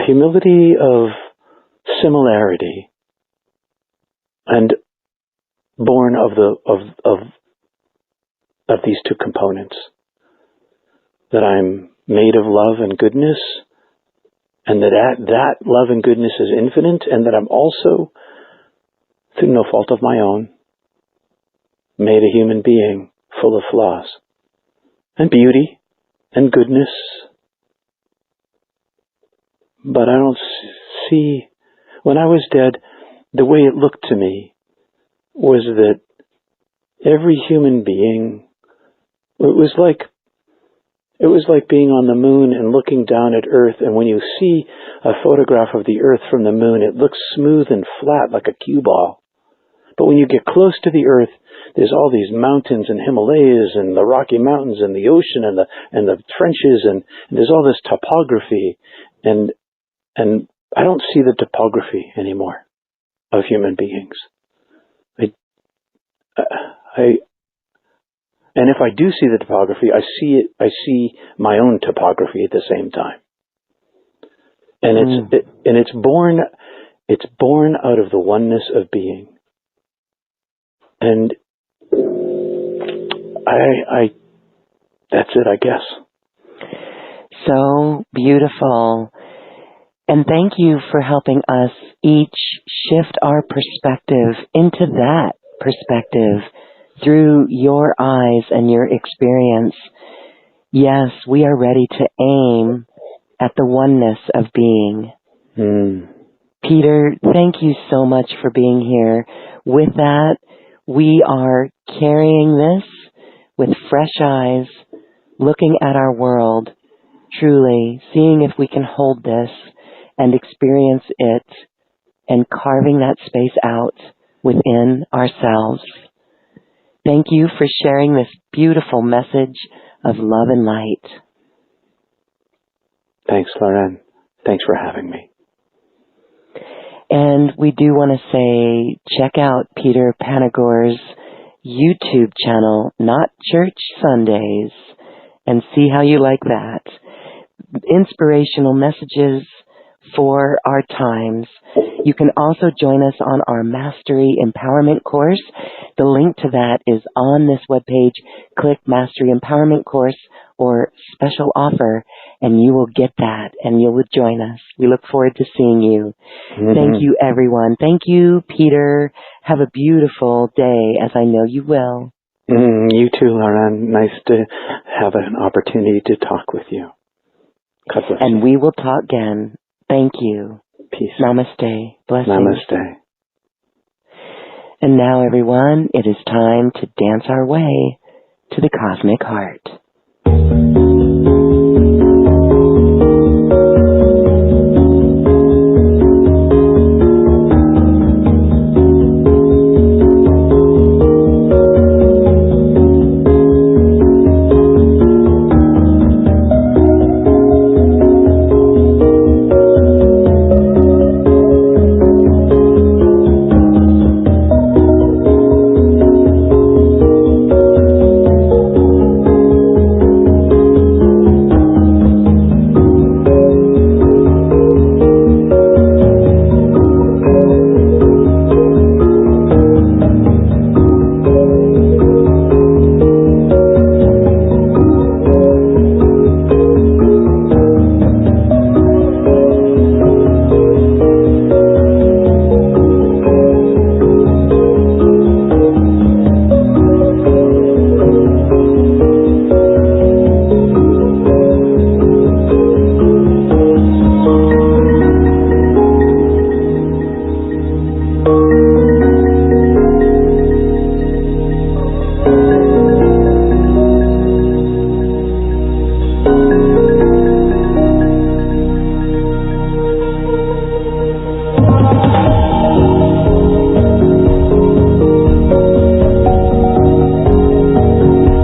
humility of similarity, and born of these two components, that I'm made of love and goodness, and that love and goodness is infinite, and that I'm also, through no fault of my own, made a human being full of flaws and beauty and goodness. But I don't see, when I was dead, the way it looked to me was that every human being, it was like being on the moon and looking down at Earth, and when you see a photograph of the Earth from the moon, it looks smooth and flat like a cue ball. But when you get close to the Earth, there's all these mountains and Himalayas and the Rocky Mountains and the ocean and the trenches, and there's all this topography, and I don't see the topography anymore of human beings. And if I do see the topography, I see my own topography at the same time. And it's born out of the oneness of being. And I that's it, I guess. So beautiful. And thank you for helping us each shift our perspective into that perspective through your eyes and your experience. Yes, we are ready to aim at the oneness of being. Peter, thank you so much for being here. With that, we are carrying this with fresh eyes, looking at our world, truly seeing if we can hold this and experience it and carving that space out within ourselves. Thank you for sharing this beautiful message of love and light. Thanks, Lauren. Thanks for having me. And we do want to say, check out Peter Panagore's YouTube channel, Not Church Sundays, and see how you like that. Inspirational messages for our times. You can also join us on our Mastery Empowerment course. The link to that is on this webpage. Click Mastery Empowerment course or special offer, and you will get that, and you will join us. We look forward to seeing you. Thank you, everyone. Thank you, Peter. Have a beautiful day, as I know you will. You too, Lauren. Nice to have an opportunity to talk with you. God bless you. And we will talk again. Thank you. Peace. Namaste. Blessings. Namaste. And now, everyone, it is time to dance our way to the cosmic heart.